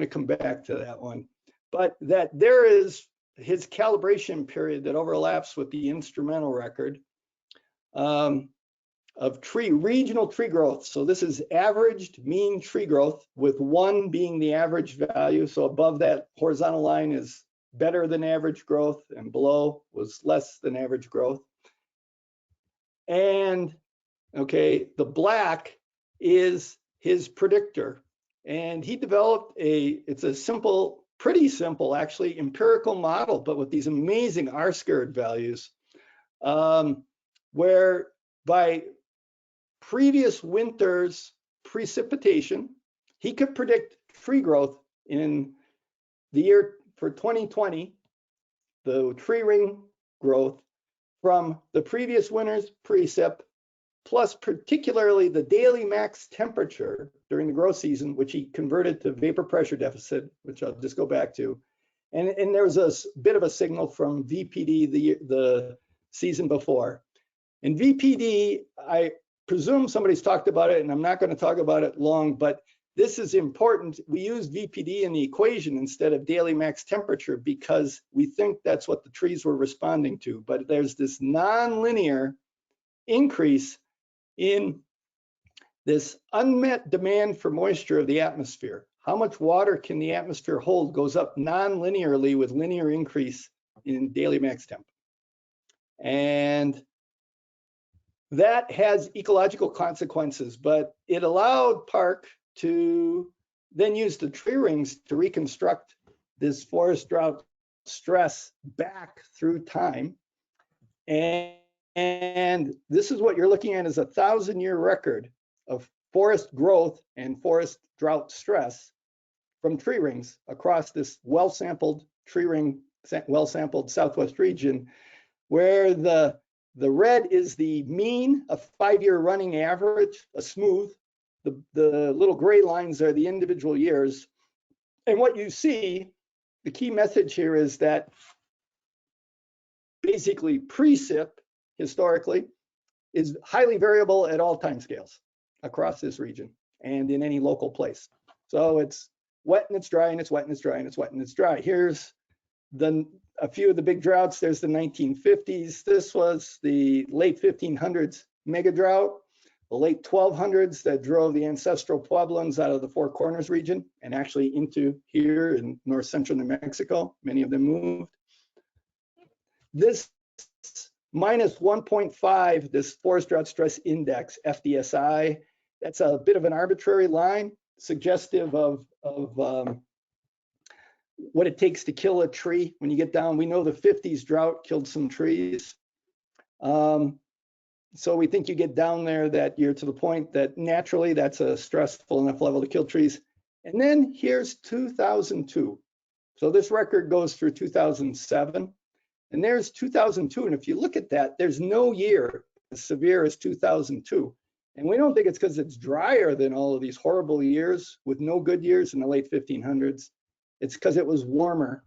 B: to come back to that one, but that there is his calibration period that overlaps with the instrumental record of regional tree growth. So this is averaged mean tree growth, with 1 being the average value. So above that horizontal line is better than average growth, and below was less than average growth. And okay, the black is his predictor. And he developed it's a simple, pretty simple actually, empirical model, but with these amazing R-squared values, where by previous winter's precipitation, he could predict tree growth in the year for 2020, the tree ring growth from the previous winter's precip, plus particularly the daily max temperature during the growth season, which he converted to vapor pressure deficit, which I'll just go back to. And there was a bit of a signal from VPD the season before. And VPD, I presume somebody's talked about it, and I'm not going to talk about it long, but this is important. We use VPD in the equation instead of daily max temperature because we think that's what the trees were responding to. But there's this nonlinear increase in this unmet demand for moisture of the atmosphere. How much water can the atmosphere hold goes up non-linearly with linear increase in daily max temp. And that has ecological consequences, but it allowed Park to then use the tree rings to reconstruct this forest drought stress back through time. And this is what you're looking at, is a 1,000-year record of forest growth and forest drought stress from tree rings across this well-sampled tree ring, well-sampled Southwest region, where the red is the mean, a 5-year running average, a smooth. The little gray lines are the individual years. And what you see, the key message here is that basically precip, historically, is highly variable at all time scales across this region and in any local place. So it's wet and it's dry and it's wet and it's dry and it's wet and it's dry. Here's a few of the big droughts. There's the 1950s. This was the late 1500s mega drought, the late 1200s that drove the ancestral Pueblans out of the Four Corners region and actually into here in north central New Mexico. Many of them moved. This minus 1.5, this forest drought stress index, FDSI, that's a bit of an arbitrary line, suggestive of what it takes to kill a tree. When you get down, we know the 50s drought killed some trees. So we think you get down there that year to the point that naturally that's a stressful enough level to kill trees. And then here's 2002. So this record goes through 2007. And there's 2002. And if you look at that, there's no year as severe as 2002. And we don't think it's because it's drier than all of these horrible years with no good years in the late 1500s. It's because it was warmer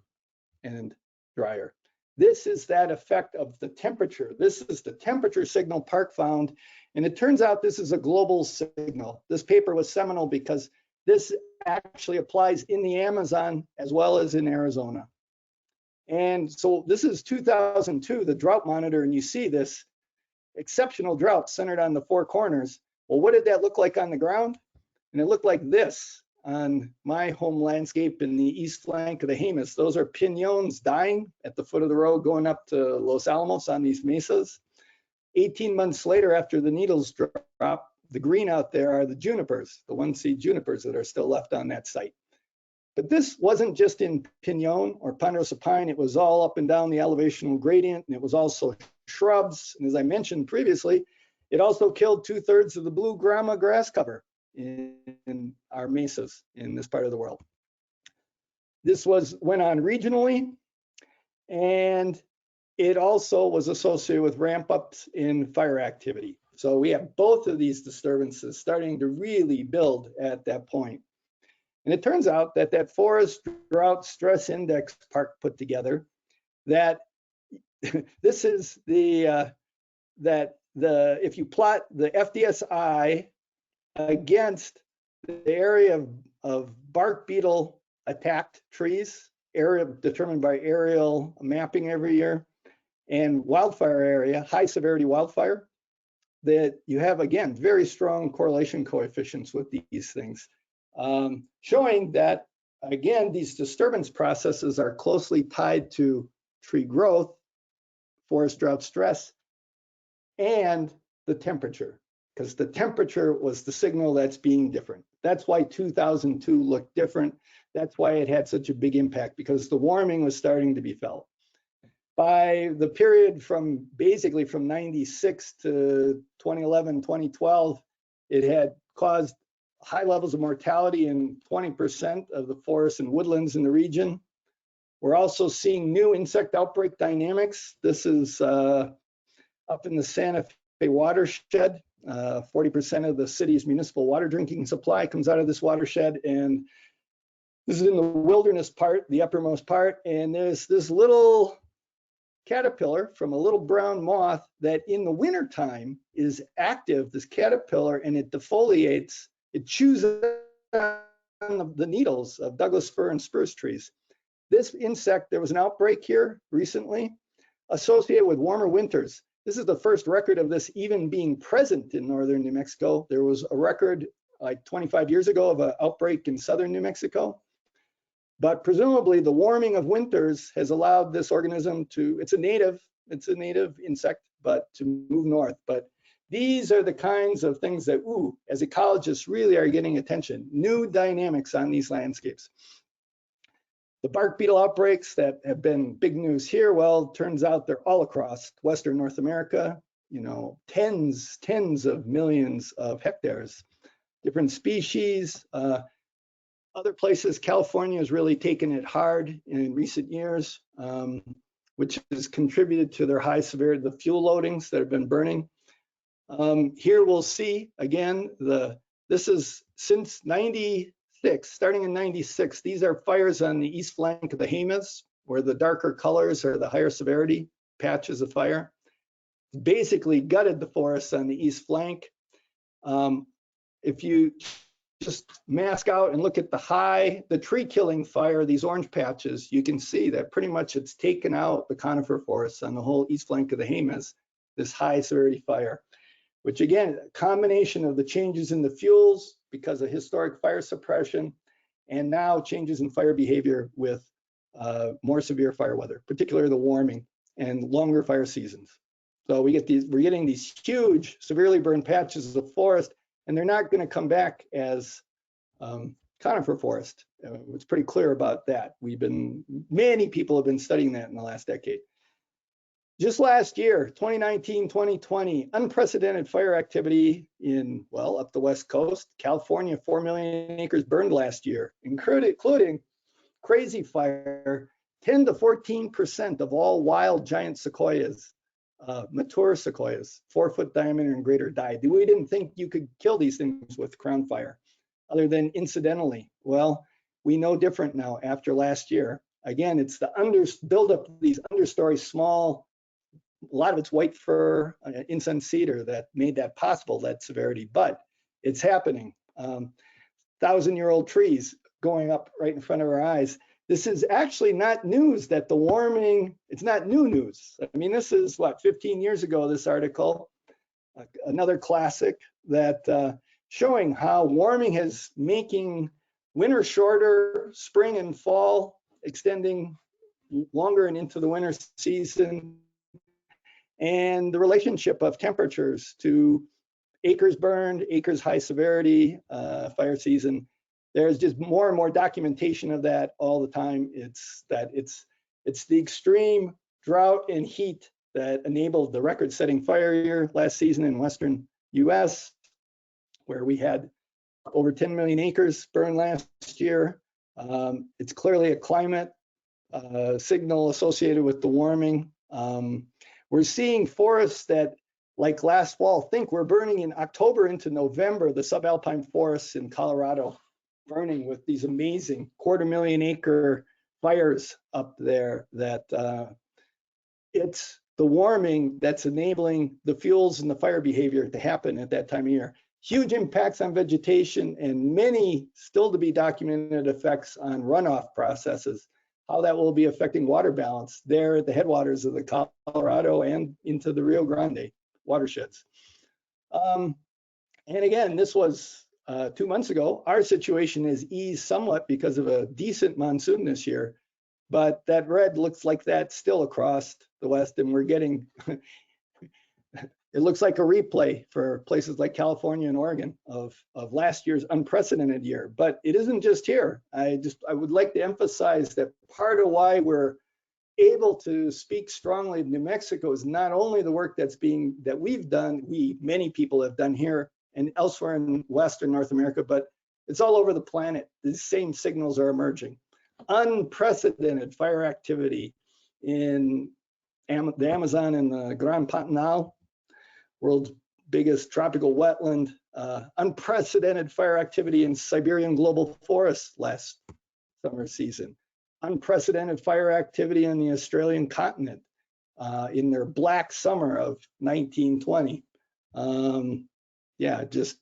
B: and drier. This is that effect of the temperature. This is the temperature signal Park found. And it turns out this is a global signal. This paper was seminal because this actually applies in the Amazon as well as in Arizona. And so this is 2002, the drought monitor, and you see this exceptional drought centered on the Four Corners. Well, what did that look like on the ground? And it looked like this on my home landscape in the east flank of the Jemez. Those are piñons dying at the foot of the road going up to Los Alamos on these mesas. 18 months later, after the needles drop, the green out there are the junipers, the one-seed junipers that are still left on that site. But this wasn't just in piñon or ponderosa pine, it was all up and down the elevational gradient, and it was also shrubs. And as I mentioned previously, it also killed 2/3 of the blue grama grass cover in our mesas in this part of the world. This went on regionally, and it also was associated with ramp ups in fire activity. So we have both of these disturbances starting to really build at that point. And it turns out that that forest drought stress index Park put together, that this is the if you plot the FDSI against the area of bark beetle attacked trees, area determined by aerial mapping every year, and wildfire area, high severity wildfire, that you have, again, very strong correlation coefficients with these things, showing that, again, these disturbance processes are closely tied to tree growth, forest drought stress, and the temperature, because the temperature was the signal that's being different. That's why 2002 looked different. That's why it had such a big impact, because the warming was starting to be felt. By the period from basically from 96 to 2011, 2012, it had caused high levels of mortality in 20% of the forests and woodlands in the region. We're also seeing new insect outbreak dynamics. This is up in the Santa Fe watershed. 40% of the city's municipal water drinking supply comes out of this watershed. And this is in the wilderness part, the uppermost part. And there's this little caterpillar from a little brown moth that in the wintertime is active, this caterpillar, and it defoliates, it chews on the needles of Douglas fir and spruce trees. This insect, there was an outbreak here recently associated with warmer winters. This is the first record of this even being present in northern New Mexico. There was a record like 25 years ago of an outbreak in southern New Mexico. But presumably the warming of winters has allowed this organism to, it's a native insect, but to move north. But these are the kinds of things that, as ecologists really are getting attention, new dynamics on these landscapes. The bark beetle outbreaks that have been big news here, well, turns out they're all across Western North America, tens of millions of hectares, different species. Other places, California has really taken it hard in recent years, which has contributed to their high severity, the fuel loadings that have been burning. Here we'll see, again, this is since 96, starting in 96, these are fires on the east flank of the Jemez, where the darker colors are the higher severity patches of fire. Basically gutted the forests on the east flank. If you just mask out and look at the tree killing fire, these orange patches, you can see that pretty much it's taken out the conifer forests on the whole east flank of the Jemez, this high severity fire, which again, a combination of the changes in the fuels because of historic fire suppression, and now changes in fire behavior with more severe fire weather, particularly the warming and longer fire seasons. So we're getting these huge, severely burned patches of forest, and they're not going to come back as conifer forest. It's pretty clear about that. Many people have been studying that in the last decade. Just last year, 2019, 2020, unprecedented fire activity up the West Coast. California, 4 million acres burned last year, including crazy fire. 10 to 14% of all wild giant sequoias, mature sequoias, 4-foot diameter and greater, died. We didn't think you could kill these things with crown fire, other than incidentally. Well, we know different now after last year. Again, it's the buildup of these understory small, a lot of it's white fir, incense cedar that made that possible, that severity, but it's happening. 1,000-year-old trees going up right in front of our eyes. This is actually not news that the warming, it's not new news. I mean, this is 15 years ago, this article, another classic that showing how warming is making winter shorter, spring and fall extending longer and into the winter season, and the relationship of temperatures to acres burned, acres high severity, fire season. There's just more and more documentation of that all the time. It's the extreme drought and heat that enabled the record-setting fire year last season in Western US, where we had over 10 million acres burned last year. It's clearly a climate signal associated with the warming. We're seeing forests that like last fall, think we're burning in October into November, the subalpine forests in Colorado burning with these amazing 250,000 acre fires up there that it's the warming that's enabling the fuels and the fire behavior to happen at that time of year. Huge impacts on vegetation and many still to be documented effects on runoff processes, how that will be affecting water balance there at the headwaters of the Colorado and into the Rio Grande watersheds. And again, this was 2 months ago. Our situation has eased somewhat because of a decent monsoon this year, but that red looks like that's still across the West, and we're getting, it looks like a replay for places like California and Oregon of last year's unprecedented year. But it isn't just here. I would like to emphasize that part of why we're able to speak strongly of New Mexico is not only the work that we've done, many people have done here and elsewhere in Western North America, but it's all over the planet. The same signals are emerging. Unprecedented fire activity in the Amazon and the Grand Pantanal, world's biggest tropical wetland. Unprecedented fire activity in Siberian global forests last summer season. Unprecedented fire activity on the Australian continent in their black summer of 1920. Yeah, just,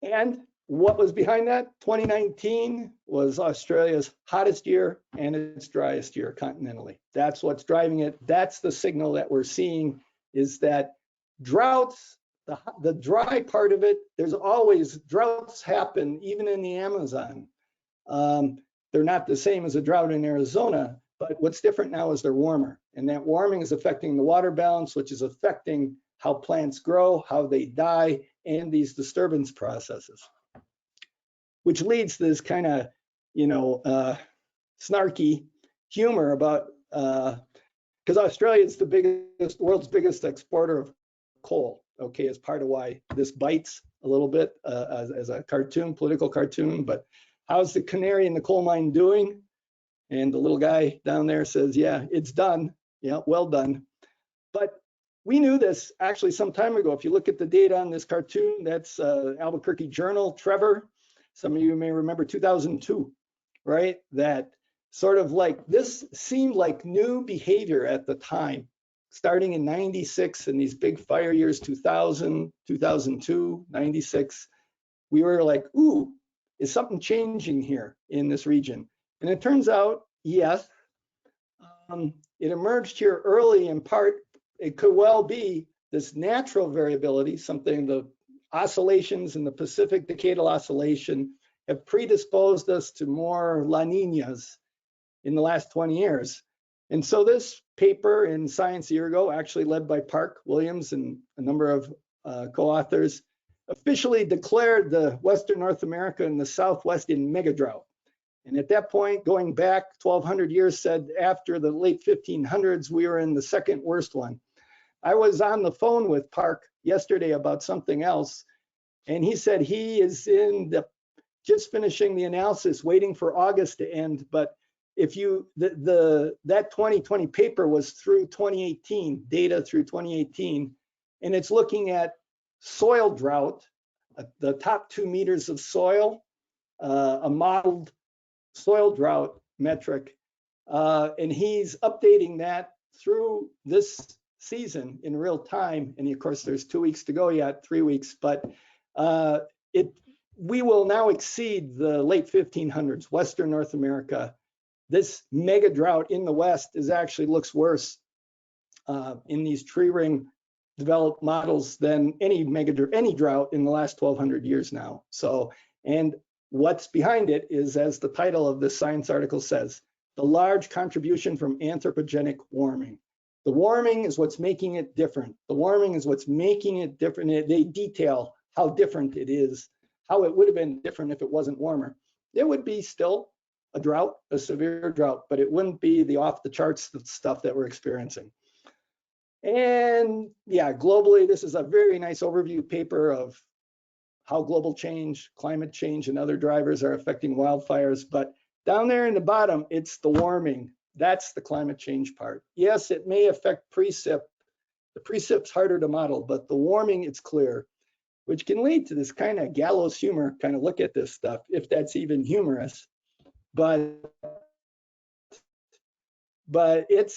B: and what was behind that? 2019 was Australia's hottest year and its driest year continentally. That's what's driving it. That's the signal that we're seeing, is that droughts, the dry part of it, there's always droughts happen even in the Amazon. They're not the same as a drought in Arizona, but what's different now is they're warmer, and that warming is affecting the water balance, which is affecting how plants grow, how they die, and these disturbance processes, which leads to this kind of, snarky humor about, because Australia is the world's biggest exporter of coal, okay, as part of why this bites a little bit as a political cartoon, but how's the canary in the coal mine doing? And the little guy down there says, yeah, it's done. Yeah, well done. But we knew this actually some time ago. If you look at the data on this cartoon, that's Albuquerque Journal, Trevor. Some of you may remember 2002, right? That sort of like, this seemed like new behavior at the time, starting in 96 and these big fire years, 2000, 2002, 96. We were like, ooh, is something changing here in this region? And it turns out, yes, it emerged here early in part. It could well be this natural variability, something the oscillations in the Pacific Decadal Oscillation have predisposed us to more La Niñas in the last 20 years. And so this paper in Science a year ago, actually led by Park Williams and a number of co-authors, officially declared the Western North America and the Southwest in mega drought. And at that point, going back 1,200 years, said after the late 1500s, we were in the second worst one. I was on the phone with Park yesterday about something else, and he said he is just finishing the analysis, waiting for August to end. But if you, that 2020 paper was through 2018, data through 2018, and it's looking at soil drought, the top 2 meters of soil, a modeled soil drought metric, and he's updating that through this season in real time. And of course, there's 2 weeks to go yet, 3 weeks, but we will now exceed the late 1500s, Western North America. This mega drought in the West actually looks worse in these tree ring developed models than any drought in the last 1,200 years now. So, and what's behind it is, as the title of this science article says, the large contribution from anthropogenic warming. The warming is what's making it different. The warming is what's making it different. They detail how different it is, how it would have been different if it wasn't warmer. It would be still a drought, a severe drought, but it wouldn't be the off the charts stuff that we're experiencing. And yeah, globally, this is a very nice overview paper of how global change, climate change, and other drivers are affecting wildfires. But down there in the bottom, it's the warming. That's the climate change part. Yes, it may affect precip The precip's harder to model, but the warming, it's clear, which can lead to this kind of gallows humor, kind of look at this stuff, if that's even humorous. But it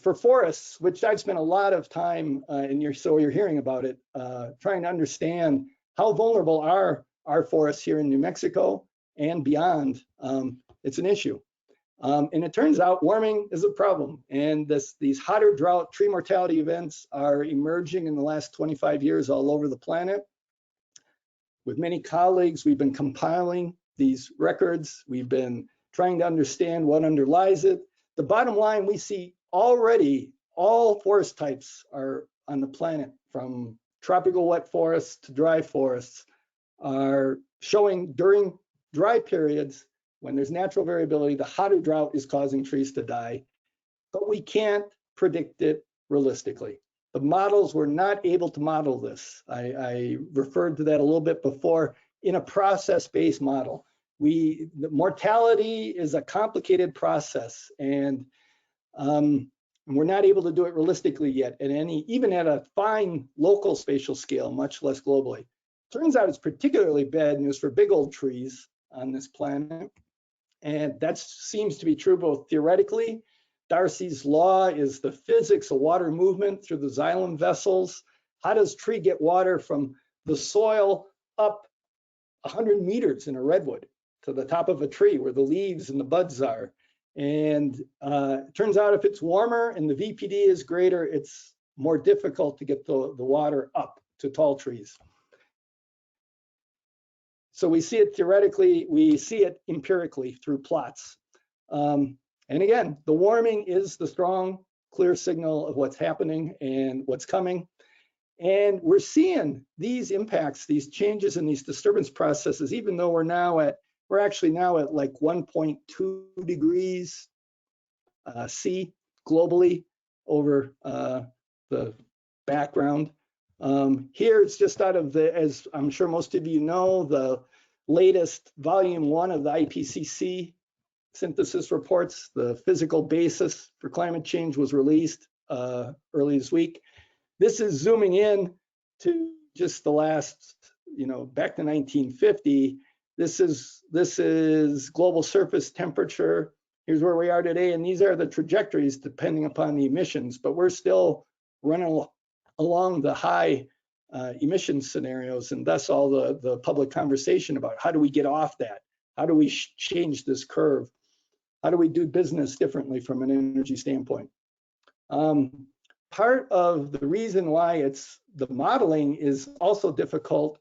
B: for forests, which I've spent a lot of time, and you're hearing about it, trying to understand how vulnerable are our forests here in New Mexico and beyond. It's an issue. And it turns out warming is a problem. And these hotter drought tree mortality events are emerging in the last 25 years all over the planet. With many colleagues, we've been compiling these records. We've been trying to understand what underlies it. The bottom line, we see already all forest types are on the planet, from tropical wet forests to dry forests, are showing during dry periods, when there's natural variability, the hotter drought is causing trees to die, but we can't predict it realistically. The models were not able to model this. I referred to that a little bit before. In a process-based model, the mortality is a complicated process, and we're not able to do it realistically yet, at even at a fine local spatial scale, much less globally. Turns out it's particularly bad news for big old trees on this planet. And that seems to be true both theoretically. Darcy's law is the physics of water movement through the xylem vessels. How does tree get water from the soil up 100 meters in a redwood to the top of a tree where the leaves and the buds are? And it turns out if it's warmer and the VPD is greater, it's more difficult to get the water up to tall trees. So we see it theoretically, we see it empirically through plots. And again, the warming is the strong, clear signal of what's happening and what's coming. And we're seeing these impacts, these changes in these disturbance processes, even though we're actually now at like 1.2 degrees C globally over the background. Here it's just out of as I'm sure most of you know, the latest volume 1 of the IPCC synthesis reports. The physical basis for climate change was released early this week. This is zooming in to just the last, back to 1950. This is global surface temperature. Here's where we are today, and these are the trajectories depending upon the emissions, but we're still running along the high emission scenarios, and thus all the public conversation about how do we get off that? How do we change this curve? How do we do business differently from an energy standpoint? Part of the reason why the modeling is also difficult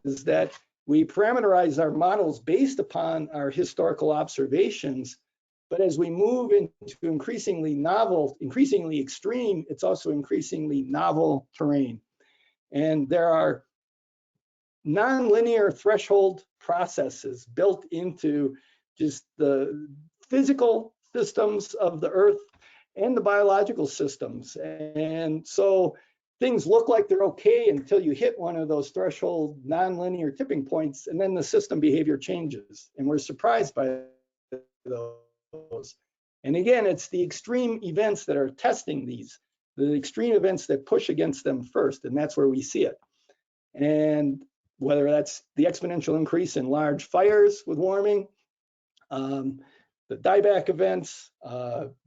B: is that we parameterize our models based upon our historical observations, but as we move into increasingly novel, increasingly extreme, it's also increasingly novel terrain. And there are nonlinear threshold processes built into just the physical systems of the Earth and the biological systems. And so things look like they're okay until you hit one of those threshold nonlinear tipping points, and then the system behavior changes. And we're surprised by those. And again, it's the extreme events that are testing these, the extreme events that push against them first, and that's where we see it. And whether that's the exponential increase in large fires with warming, the dieback events,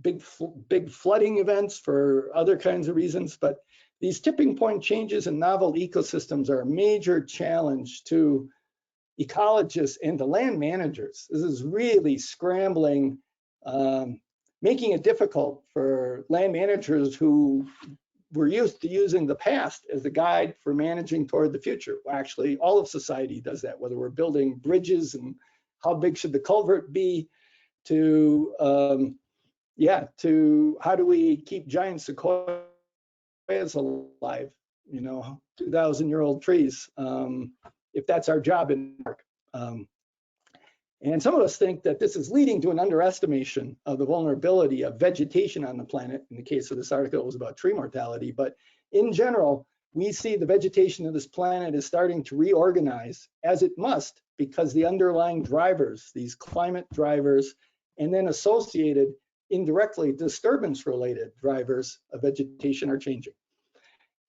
B: big flooding events for other kinds of reasons, but these tipping point changes in novel ecosystems are a major challenge to ecologists and to land managers. This is really scrambling, making it difficult for land managers who were used to using the past as a guide for managing toward the future. Well, actually, all of society does that, whether we're building bridges and how big should the culvert be, to how do we keep giant sequoias alive, 2,000-year-old trees, if that's our job in Mark. And some of us think that this is leading to an underestimation of the vulnerability of vegetation on the planet. In the case of this article, it was about tree mortality. But in general, we see the vegetation of this planet is starting to reorganize, as it must, because the underlying drivers, these climate drivers, and then associated indirectly disturbance-related drivers of vegetation are changing.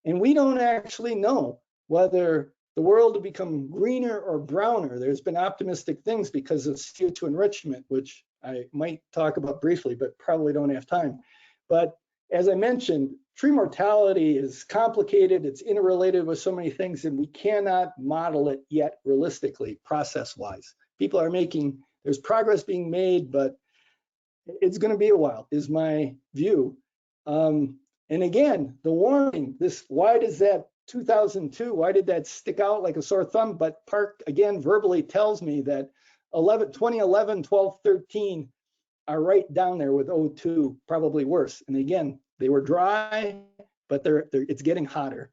B: And we don't actually know whether the world will become greener or browner. There's been optimistic things because of CO2 enrichment, which I might talk about briefly, but probably don't have time. But as I mentioned, tree mortality is complicated. It's interrelated with so many things, and we cannot model it yet realistically, process-wise. People are there's progress being made, but it's going to be a while, is my view. And again, the warning, why does that 2002, why did that stick out like a sore thumb? But Park, again, verbally tells me that 2011, 12, 13 are right down there with 02, probably worse. And again, they were dry, but it's getting hotter.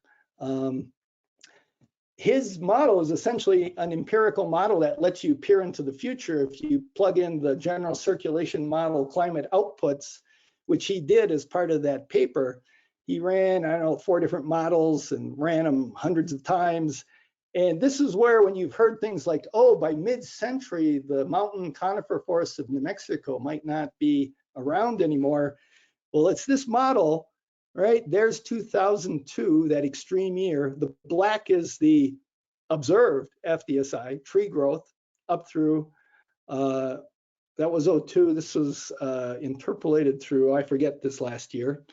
B: His model is essentially an empirical model that lets you peer into the future. If you plug in the general circulation model climate outputs, which he did as part of that paper, he ran, I don't know, 4 different models and ran them hundreds of times. And this is where, when you've heard things like, oh, by mid-century, the mountain conifer forests of New Mexico might not be around anymore. Well, it's this model, right? There's 2002, that extreme year. The black is the observed FDSI, tree growth, up through, that was 02. This was interpolated through, I forget this last year.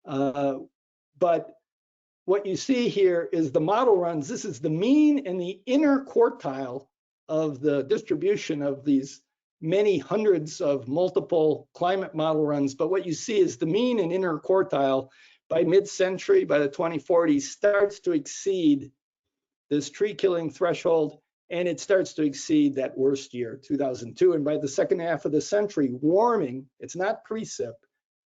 B: But what you see here is the model runs. This is the mean and the inner quartile of the distribution of these many hundreds of multiple climate model runs. But what you see is the mean and inner quartile by mid-century, by the 2040s, starts to exceed this tree killing threshold, and it starts to exceed that worst year, 2002. And by the second half of the century, warming, it's not precip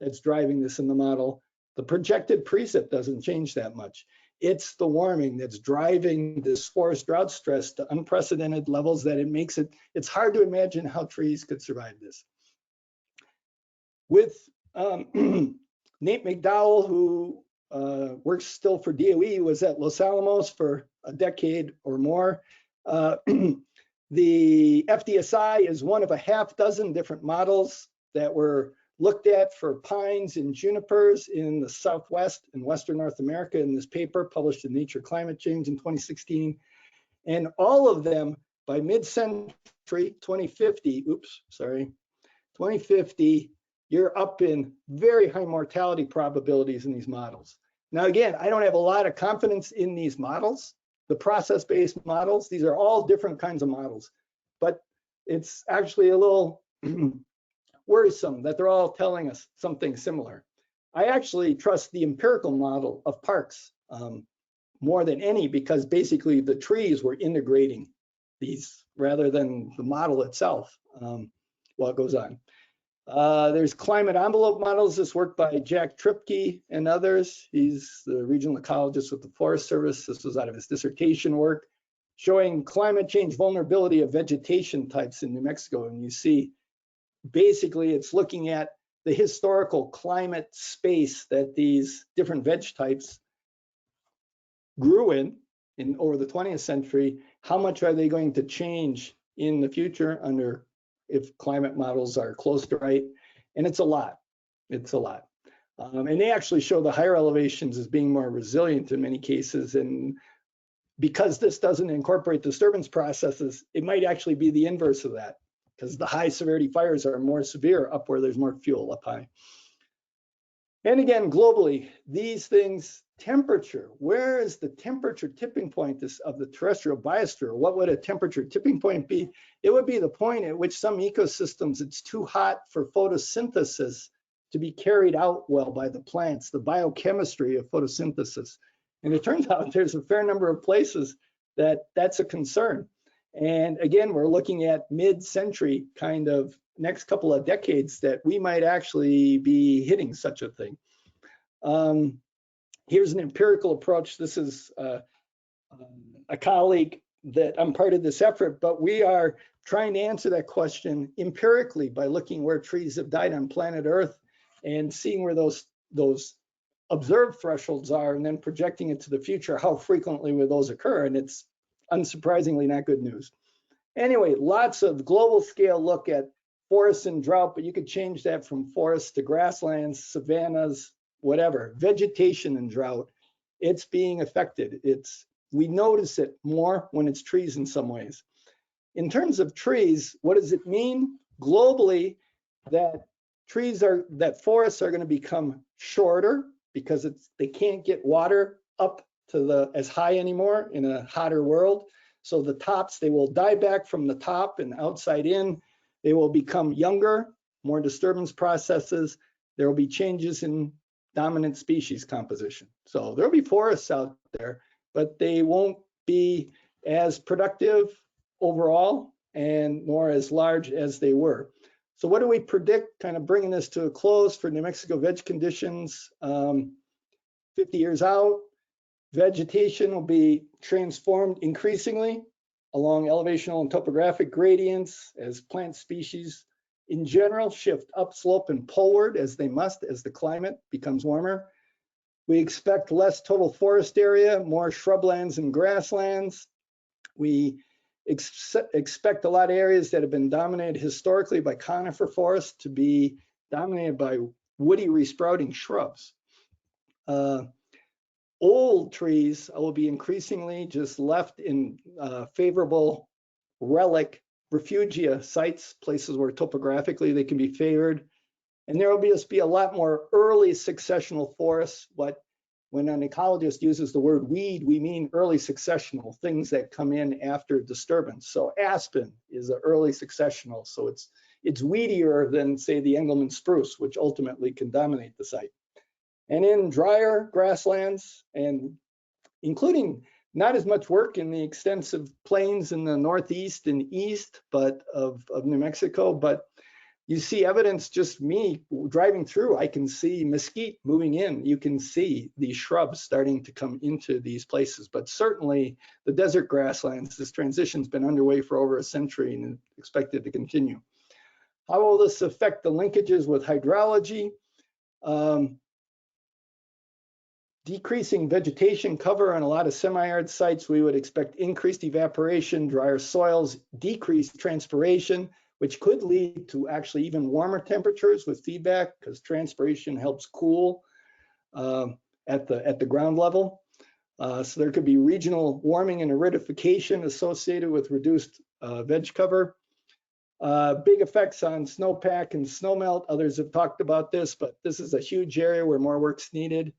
B: that's driving this in the model. The projected precip doesn't change that much. It's the warming that's driving this forest drought stress to unprecedented levels that it's hard to imagine how trees could survive this. With Nate McDowell, who works still for DOE, was at Los Alamos for a decade or more. The FDSI is one of a half dozen different models that were looked at for pines and junipers in the Southwest and Western North America in this paper published in Nature Climate Change in 2016. And all of them by mid-century, 2050, 2050, you're up in very high mortality probabilities in these models. Now, again, I don't have a lot of confidence in these models, the process-based models. These are all different kinds of models, but it's actually a little worrisome that they're all telling us something similar. I actually trust the empirical model of Parks more than any, because basically the trees were integrating these rather than the model itself while it goes on. There's climate envelope models. This work by Jack Tripke and others. He's the regional ecologist with the Forest Service. This was out of his dissertation work, showing climate change vulnerability of vegetation types in New Mexico. And you see, basically, it's looking at the historical climate space that these different veg types grew in over the 20th century. How much are they going to change in the future if climate models are close to right? And it's a lot. It's a lot. And they actually show the higher elevations as being more resilient in many cases. And because this doesn't incorporate disturbance processes, it might actually be the inverse of that, because the high severity fires are more severe up where there's more fuel up high. And again, globally, these things, temperature, where is the temperature tipping point of the terrestrial biosphere? What would a temperature tipping point be? It would be the point at which some ecosystems, it's too hot for photosynthesis to be carried out well by the plants, the biochemistry of photosynthesis. And it turns out there's a fair number of places that's a concern. And again, we're looking at mid-century kind of next couple of decades that we might actually be hitting such a thing. Here's an empirical approach. This is a colleague that I'm part of this effort, but we are trying to answer that question empirically by looking where trees have died on planet Earth and seeing where those observed thresholds are, and then projecting it to the future, how frequently will those occur? And it's unsurprisingly not good news. Anyway, lots of global scale look at forests in drought, but you could change that from forests to grasslands, savannas, whatever. Vegetation in drought, it's being affected. We notice it more when it's trees in some ways. In terms of trees, what does it mean globally? That forests are going to become shorter because they can't get water up to as high anymore in a hotter world. So the tops, they will die back from the top and outside in. They will become younger, more disturbance processes. There will be changes in dominant species composition. So there'll be forests out there, but they won't be as productive overall and nor as large as they were. So what do we predict, kind of bringing this to a close for New Mexico veg conditions 50 years out? Vegetation will be transformed increasingly along elevational and topographic gradients as plant species in general shift upslope and poleward as they must as the climate becomes warmer. We expect less total forest area, more shrublands and grasslands. We expect a lot of areas that have been dominated historically by conifer forests to be dominated by woody resprouting shrubs. Old trees will be increasingly just left in favorable relic refugia sites, places where topographically they can be favored. And there will just be a lot more early successional forests. When an ecologist uses the word weed, we mean early successional, things that come in after disturbance. So aspen is an early successional, so it's weedier than, say, the Engelmann spruce, which ultimately can dominate the site. And in drier grasslands, and including not as much work in the extensive plains in the northeast and east of New Mexico, but you see evidence, just me driving through, I can see mesquite moving in. You can see these shrubs starting to come into these places, but certainly the desert grasslands, this transition's been underway for over a century and expected to continue. How will this affect the linkages with hydrology? Decreasing vegetation cover on a lot of semi-arid sites, we would expect increased evaporation, drier soils, decreased transpiration, which could lead to actually even warmer temperatures with feedback because transpiration helps cool at the ground level. So there could be regional warming and aridification associated with reduced veg cover. Big effects on snowpack and snowmelt. Others have talked about this, but this is a huge area where more work's needed.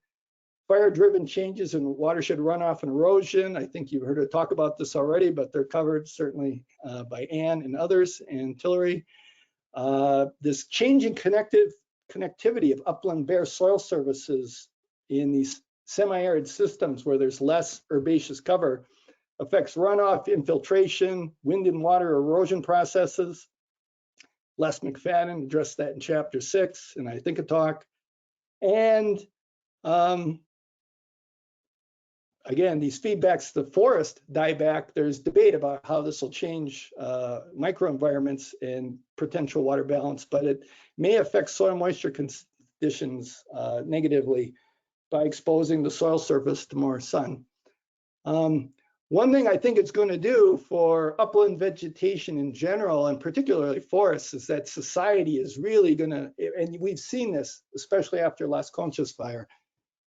B: Fire-driven changes in watershed runoff and erosion. I think you've heard her talk about this already, but they're covered certainly by Ann and others, and Tillery. This changing connectivity of upland bare soil surfaces in these semi-arid systems where there's less herbaceous cover affects runoff, infiltration, wind and water erosion processes. Les McFadden addressed that in chapter 6, and I think a talk. And again, these feedbacks to the forest die back. There's debate about how this will change microenvironments and potential water balance, but it may affect soil moisture conditions negatively by exposing the soil surface to more sun. One thing I think it's going to do for upland vegetation in general, and particularly forests, is that society is really going to, and we've seen this, especially after Las Conchas fire,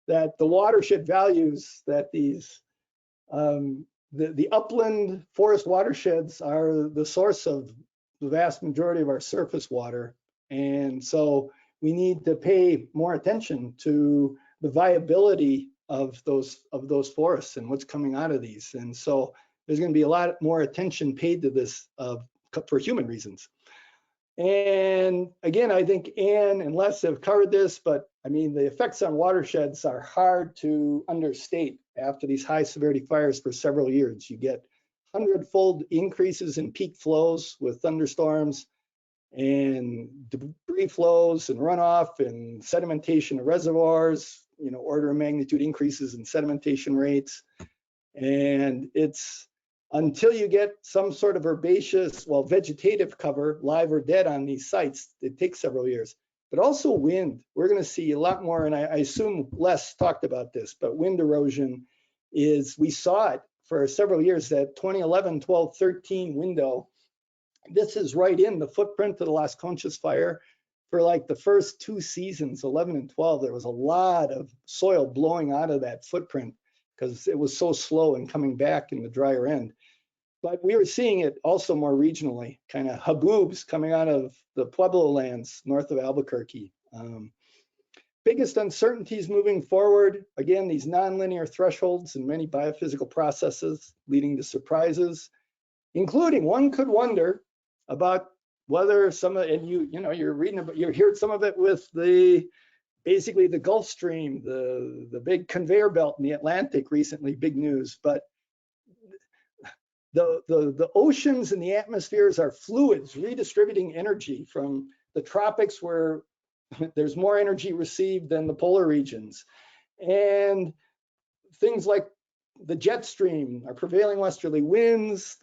B: that the watershed values that these, the upland forest watersheds are the source of the vast majority of our surface water. And so we need to pay more attention to the viability of those forests and what's coming out of these. And so there's going to be a lot more attention paid to this for human reasons. And again, I think Ann and Les have covered this, but I mean, the effects on watersheds are hard to understate after these high severity fires for several years. You get 100-fold increases in peak flows with thunderstorms and debris flows and runoff and sedimentation of reservoirs, order of magnitude increases in sedimentation rates. And it's until you get some sort of herbaceous, vegetative cover, live or dead on these sites, it takes several years. But also wind. We're going to see a lot more, and I assume Les talked about this, but wind erosion we saw it for several years, that 2011, 12, 13 window This is right in the footprint of the Las Conchas fire. For like the first 2 seasons, 11 and 12, there was a lot of soil blowing out of that footprint because it was so slow in coming back in the drier end. But we were seeing it also more regionally, kind of haboobs coming out of the Pueblo lands north of Albuquerque. Biggest uncertainties moving forward, again, these nonlinear thresholds in many biophysical processes leading to surprises, including one could wonder about whether some of, and you're reading about, you heard some of it with basically the Gulf Stream, the big conveyor belt in the Atlantic recently, big news. But the oceans and the atmospheres are fluids redistributing energy from the tropics where there's more energy received than the polar regions. And things like the jet stream, our prevailing westerly winds,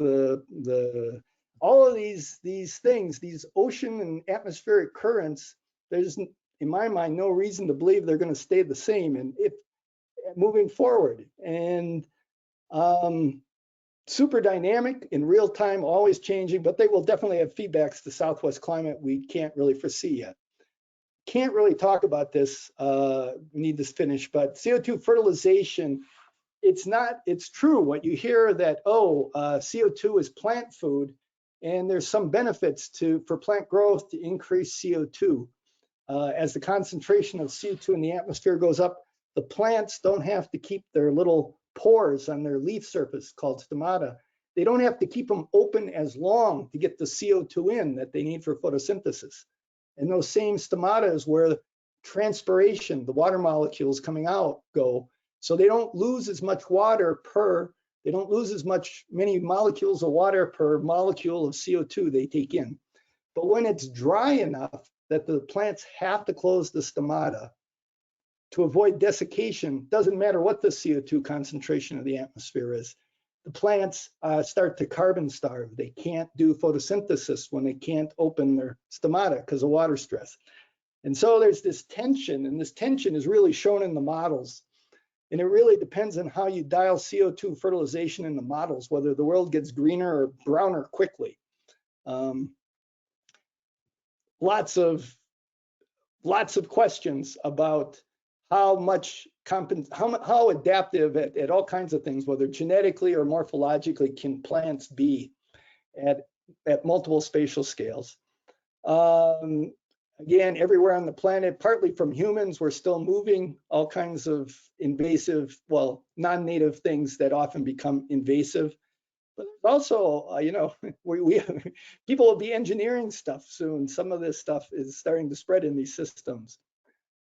B: all of these things, these ocean and atmospheric currents, there's, in my mind, no reason to believe they're going to stay the same and if moving forward. And super dynamic in real time, always changing, but they will definitely have feedbacks to Southwest climate we can't really foresee yet. Can't really talk about this, we need to finish, but CO2 fertilization, it's true what you hear that, CO2 is plant food and there's some benefits for plant growth to increase CO2. As the concentration of CO2 in the atmosphere goes up, the plants don't have to keep their little pores on their leaf surface called stomata. They don't have to keep them open as long to get the CO2 in that they need for photosynthesis. And those same stomata is where transpiration, the water molecules coming out, go. So they don't lose as much they don't lose as many molecules of water per molecule of CO2 they take in. But when it's dry enough that the plants have to close the stomata to avoid desiccation, doesn't matter what the CO2 concentration of the atmosphere is, the plants start to carbon starve. They can't do photosynthesis when they can't open their stomata because of water stress. And so there's this tension, and this tension is really shown in the models. And it really depends on how you dial CO2 fertilization in the models, whether the world gets greener or browner quickly. Lots of questions about how adaptive at all kinds of things, whether genetically or morphologically, can plants be at multiple spatial scales. Again, everywhere on the planet, partly from humans, we're still moving all kinds of invasive, non-native things that often become invasive. But also, people will be engineering stuff soon. Some of this stuff is starting to spread in these systems.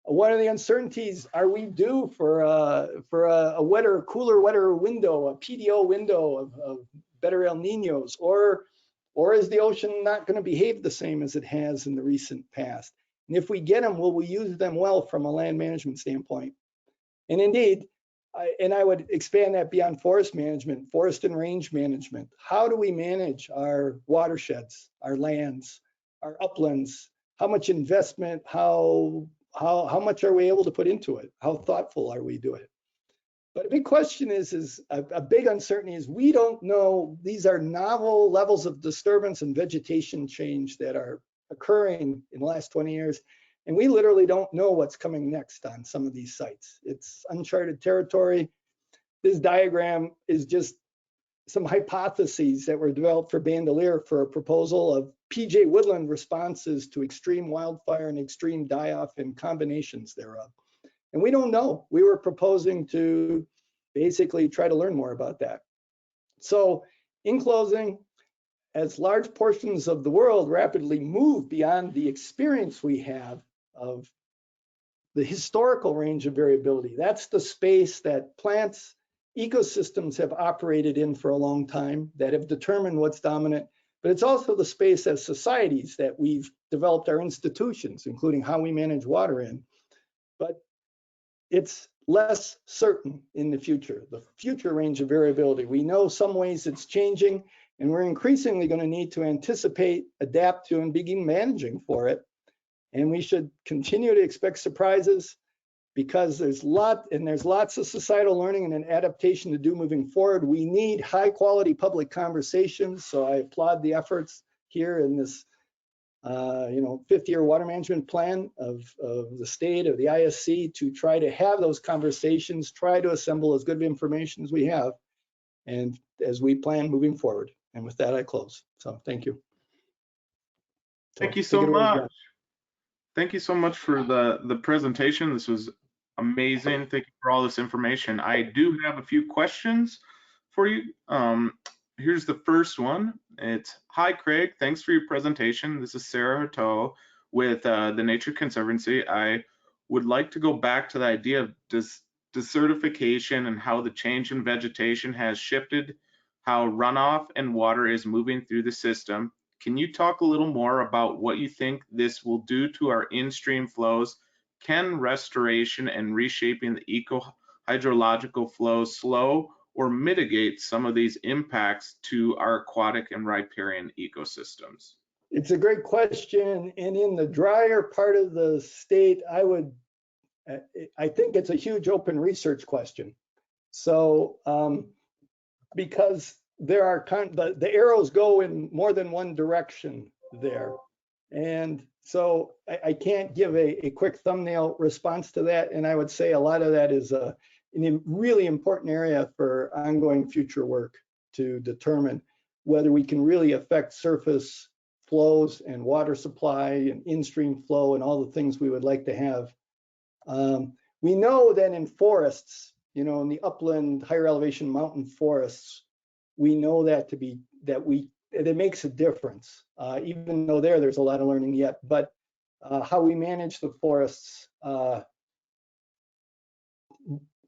B: One of the uncertainties, are we due for a wetter, cooler, wetter window, a PDO window of better El Ninos, or is the ocean not going to behave the same as it has in the recent past? And if we get them, will we use them well from a land management standpoint? And indeed, I would expand that beyond forest management, forest and range management. How do we manage our watersheds, our lands, our uplands? How much investment, how much are we able to put into it? How thoughtful are we doing it? But a big question is a big uncertainty is we don't know. These are novel levels of disturbance and vegetation change that are occurring in the last 20 years. And we literally don't know what's coming next on some of these sites. It's uncharted territory. This diagram is just some hypotheses that were developed for Bandelier for a proposal of PJ woodland responses to extreme wildfire and extreme die-off and combinations thereof. And we don't know. We were proposing to basically try to learn more about that. So in closing, as large portions of the world rapidly move beyond the experience we have of the historical range of variability, that's the space that plants, ecosystems have operated in for a long time, that have determined what's dominant, but it's also the space as societies that we've developed our institutions, including how we manage water in. But it's less certain in the future range of variability. We know some ways it's changing, and we're increasingly going to need to anticipate, adapt to, and begin managing for it. And we should continue to expect surprises because there's lots of societal learning and an adaptation to do moving forward. We need high quality public conversations, so I applaud the efforts here in this, 50-year water management plan of the state, of the ISC, to try to have those conversations, try to assemble as good of information as we have, and as we plan moving forward. And with that, I close. So thank you.
A: Thank
B: So
A: you
B: take
A: so
B: it away,
A: much.
B: John.
A: Thank you so much for the presentation. This was amazing. Thank you for all this information. I do have a few questions for you. Here's the first one. It's, hi Craig, thanks for your presentation. This is Sarah Hurteau with the Nature Conservancy. I would like to go back to the idea of desertification and how the change in vegetation has shifted how runoff and water is moving through the system. Can you talk a little more about what you think this will do to our in-stream flows? Can restoration and reshaping the eco-hydrological flows slow or mitigate some of these impacts to our aquatic and riparian ecosystems?
B: It's a great question. And in the drier part of the state, I think it's a huge open research question. So because there are the arrows go in more than one direction there. And so I can't give a quick thumbnail response to that. And I would say a lot of that is a really important area for ongoing future work to determine whether we can really affect surface flows and water supply and in-stream flow and all the things we would like to have. We know that in forests, in the upland, higher elevation mountain forests, we know that it makes a difference, even though there's a lot of learning yet. But how we manage the forests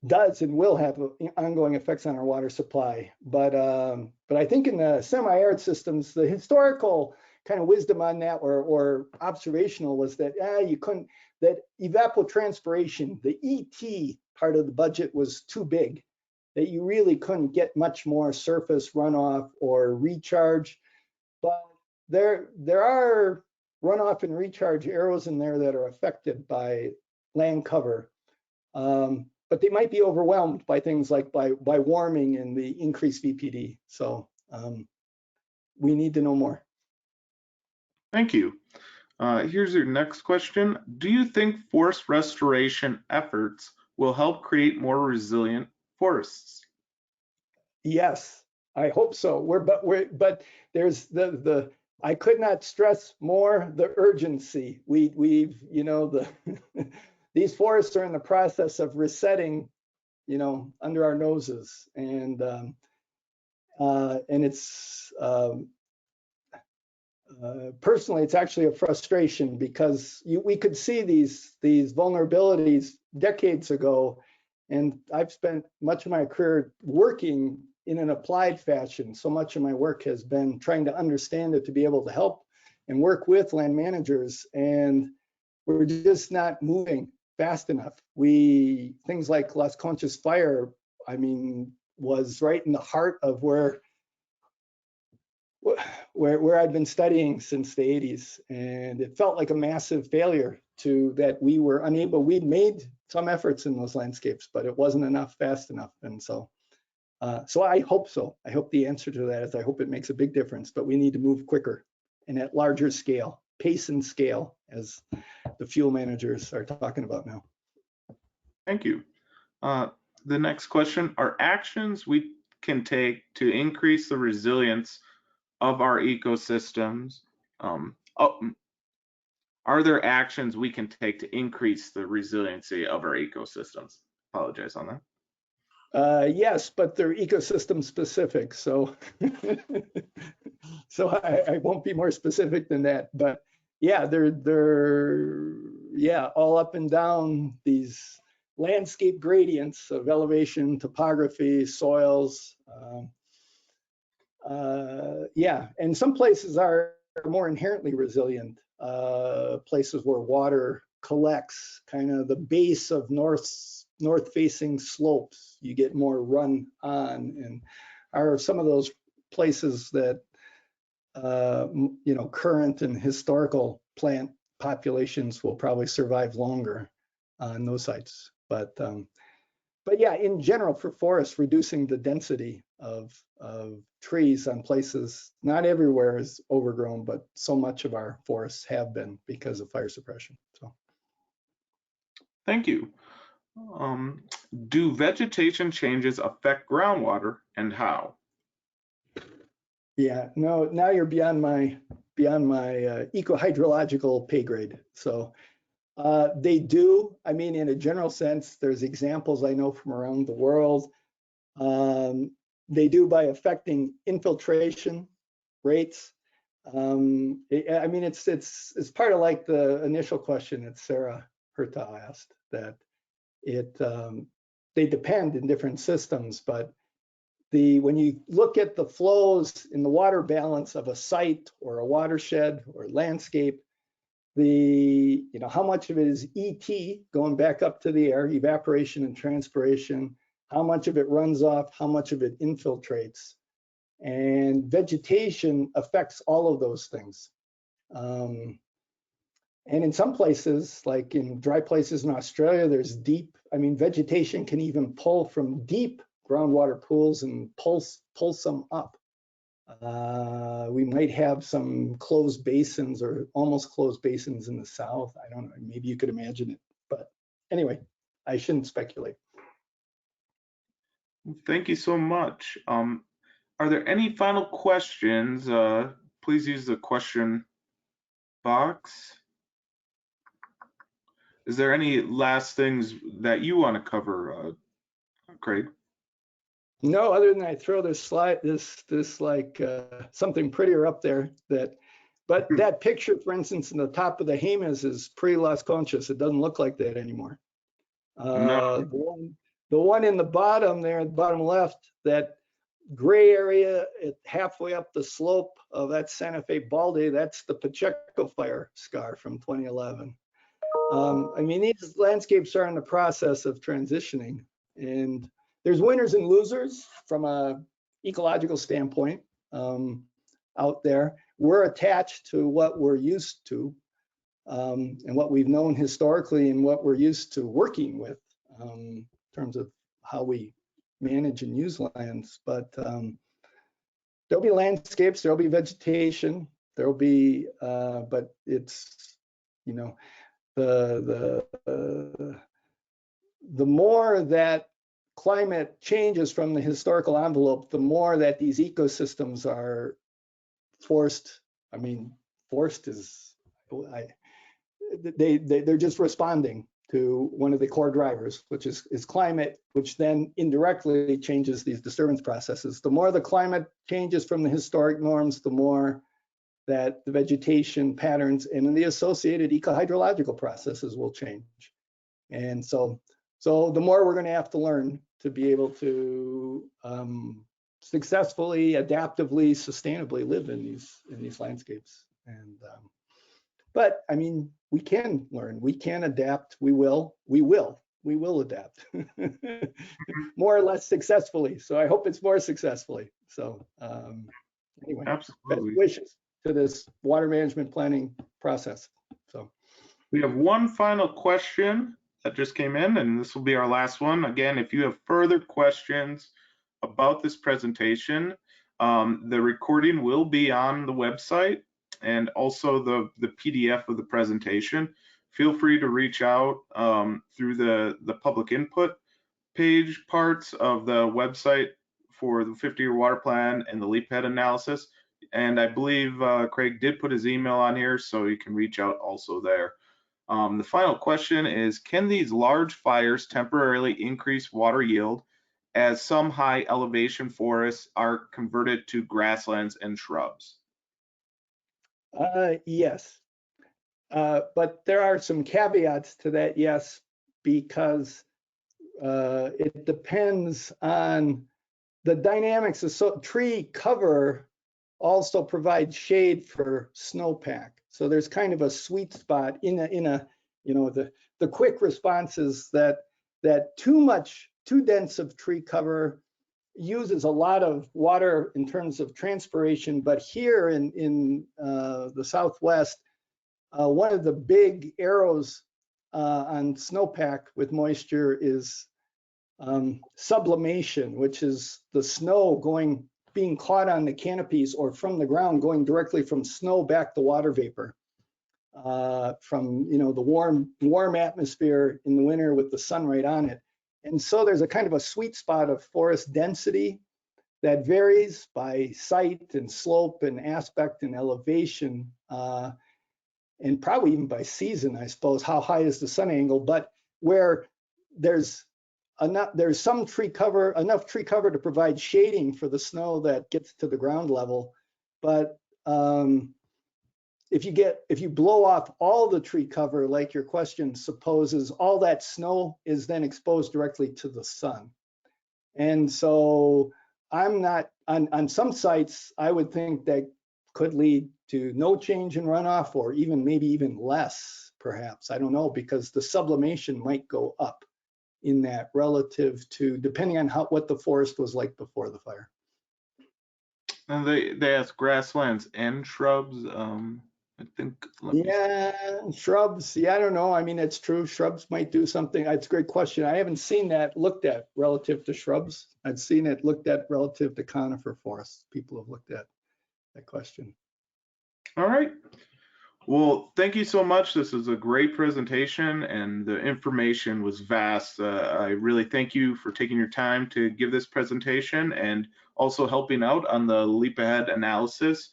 B: does and will have ongoing effects on our water supply. But I think in the semi-arid systems, the historical kind of wisdom on that, or observational, was that you couldn't, that evapotranspiration, the ET part of the budget, was too big, that you really couldn't get much more surface runoff or recharge. But there are runoff and recharge arrows in there that are affected by land cover. But they might be overwhelmed by things like by warming and the increased VPD. So we need to know more.
A: Thank you. Here's your next question. Do you think forest restoration efforts will help create more resilient forests?
B: Yes, I hope so. But there's I could not stress more the urgency. We've these forests are in the process of resetting, under our noses, and it's personally, it's actually a frustration, because we could see these vulnerabilities decades ago, and I've spent much of my career working in an applied fashion. So much of my work has been trying to understand it, to be able to help and work with land managers, and we're just not moving fast enough. Things like Las Conchas fire, was right in the heart of where I'd been studying since the 80s, and it felt like a massive failure that we were unable. We'd made some efforts in those landscapes, but it wasn't enough fast enough. And so I hope so. I hope the answer to that is, I hope it makes a big difference, but we need to move quicker and at larger scale, pace and scale, as the fuel managers are talking about now.
A: Thank you. The next question, are actions we can take to increase the resilience of our ecosystems? Are there actions we can take to increase the resiliency of our ecosystems? Apologize on that.
B: Yes, but they're ecosystem specific. So, so I won't be more specific than that. But yeah, they're all up and down these landscape gradients of elevation, topography, soils. And some places are more inherently resilient. Places where water collects, kind of the base of north-facing slopes, you get more run on, and are some of those places that current and historical plant populations will probably survive longer on those sites. But but yeah, in general, for forests, reducing the density of trees on places, not everywhere is overgrown, but so much of our forests have been because of fire suppression. So
A: Thank you. Um, do vegetation changes affect groundwater and how?
B: yeah, no, now you're beyond my eco-hydrological pay grade. So they do. I mean, in a general sense, there's examples I know from around the world. Um, they do by affecting infiltration rates. I mean, it's part of like the initial question that Sarah Herta asked, that it they depend in different systems, but when you look at the flows in the water balance of a site or a watershed or landscape, how much of it is ET going back up to the air, evaporation and transpiration, how much of it runs off, how much of it infiltrates, and vegetation affects all of those things. Um, and in some places, like in dry places in Australia, there's deep, I mean, vegetation can even pull from deep groundwater pools and pull some up. We might have some closed basins or almost closed basins in the south. I don't know, maybe you could imagine it. But anyway, I shouldn't speculate.
A: Thank you so much. Are there any final questions? Please use the question box. Is there any last things that you want to cover, Craig?
B: No, other than I throw this slide, this like something prettier up there but that picture, for instance, in the top of the Jemez is pre-Las Conchas. It doesn't look like that anymore.
A: No.
B: The one in the bottom there, the bottom left, that gray area halfway up the slope of that Santa Fe Balde, that's the Pacheco fire scar from 2011. I mean, these landscapes are in the process of transitioning, and there's winners and losers from a ecological standpoint out there. We're attached to what we're used to and what we've known historically and what we're used to working with in terms of how we manage and use lands. But there'll be landscapes, there'll be vegetation, there'll be, but it's, you know, the more that climate changes from the historical envelope, the more that these ecosystems are forced. I mean, forced is, they're just responding to one of the core drivers, which is climate, which then indirectly changes these disturbance processes. The more the climate changes from the historic norms, the more that the vegetation patterns and the associated eco-hydrological processes will change. And so the more we're going to have to learn to be able to successfully, adaptively, sustainably live in these landscapes. And but I mean, we can learn, we can adapt, we will adapt more or less successfully. So I hope it's more successfully. So anyway, best
A: Absolutely.
B: wishes to this water management planning process. So
A: We have one final question that just came in, and this will be our last one. Again, if you have further questions about this presentation, the recording will be on the website and also the PDF of the presentation. Feel free to reach out through the public input page parts of the website for the 50-year water plan and the leap head analysis. And I believe Craig did put his email on here, so you can reach out also there. The final question is, can these large fires temporarily increase water yield as some high elevation forests are converted to grasslands and shrubs?
B: yes, but there are some caveats to that, yes, because it depends on the dynamics of tree cover also provides shade for snowpack. So there's kind of a sweet spot in a the quick responses that too dense of tree cover uses a lot of water in terms of transpiration. But here in the Southwest, one of the big arrows on snowpack with moisture is sublimation, which is the snow being caught on the canopies or from the ground, going directly from snow back to water vapor from the warm atmosphere in the winter with the sun right on it. And so there's a kind of a sweet spot of forest density that varies by site and slope and aspect and elevation, and probably even by season, I suppose. How high is the sun angle? But where there's some tree cover, enough tree cover to provide shading for the snow that gets to the ground level. But if you blow off all the tree cover, like your question supposes, all that snow is then exposed directly to the sun. And so I'm not on some sites, I would think that could lead to no change in runoff, or maybe even less, perhaps. I don't know, because the sublimation might go up in that relative to, depending on what the forest was like before the fire.
A: And they ask grasslands and shrubs. I think.
B: Yeah, shrubs. Yeah, I don't know. I mean, it's true. Shrubs might do something. It's a great question. I haven't seen that looked at relative to shrubs. I've seen it looked at relative to conifer forests. People have looked at that question.
A: All right. Well, thank you so much. This is a great presentation, and the information was vast. I really thank you for taking your time to give this presentation and also helping out on the leap ahead analysis.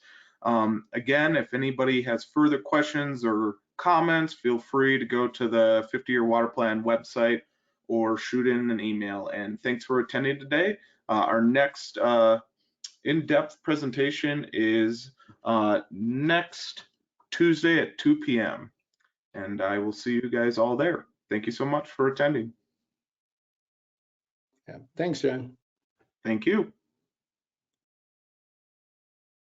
A: Again, if anybody has further questions or comments, feel free to go to the 50-year water plan website or shoot in an email. And thanks for attending today. Our next in-depth presentation is next Tuesday at 2 p.m. And I will see you guys all there. Thank you so much for attending.
B: Yeah. Thanks, John.
A: Thank you.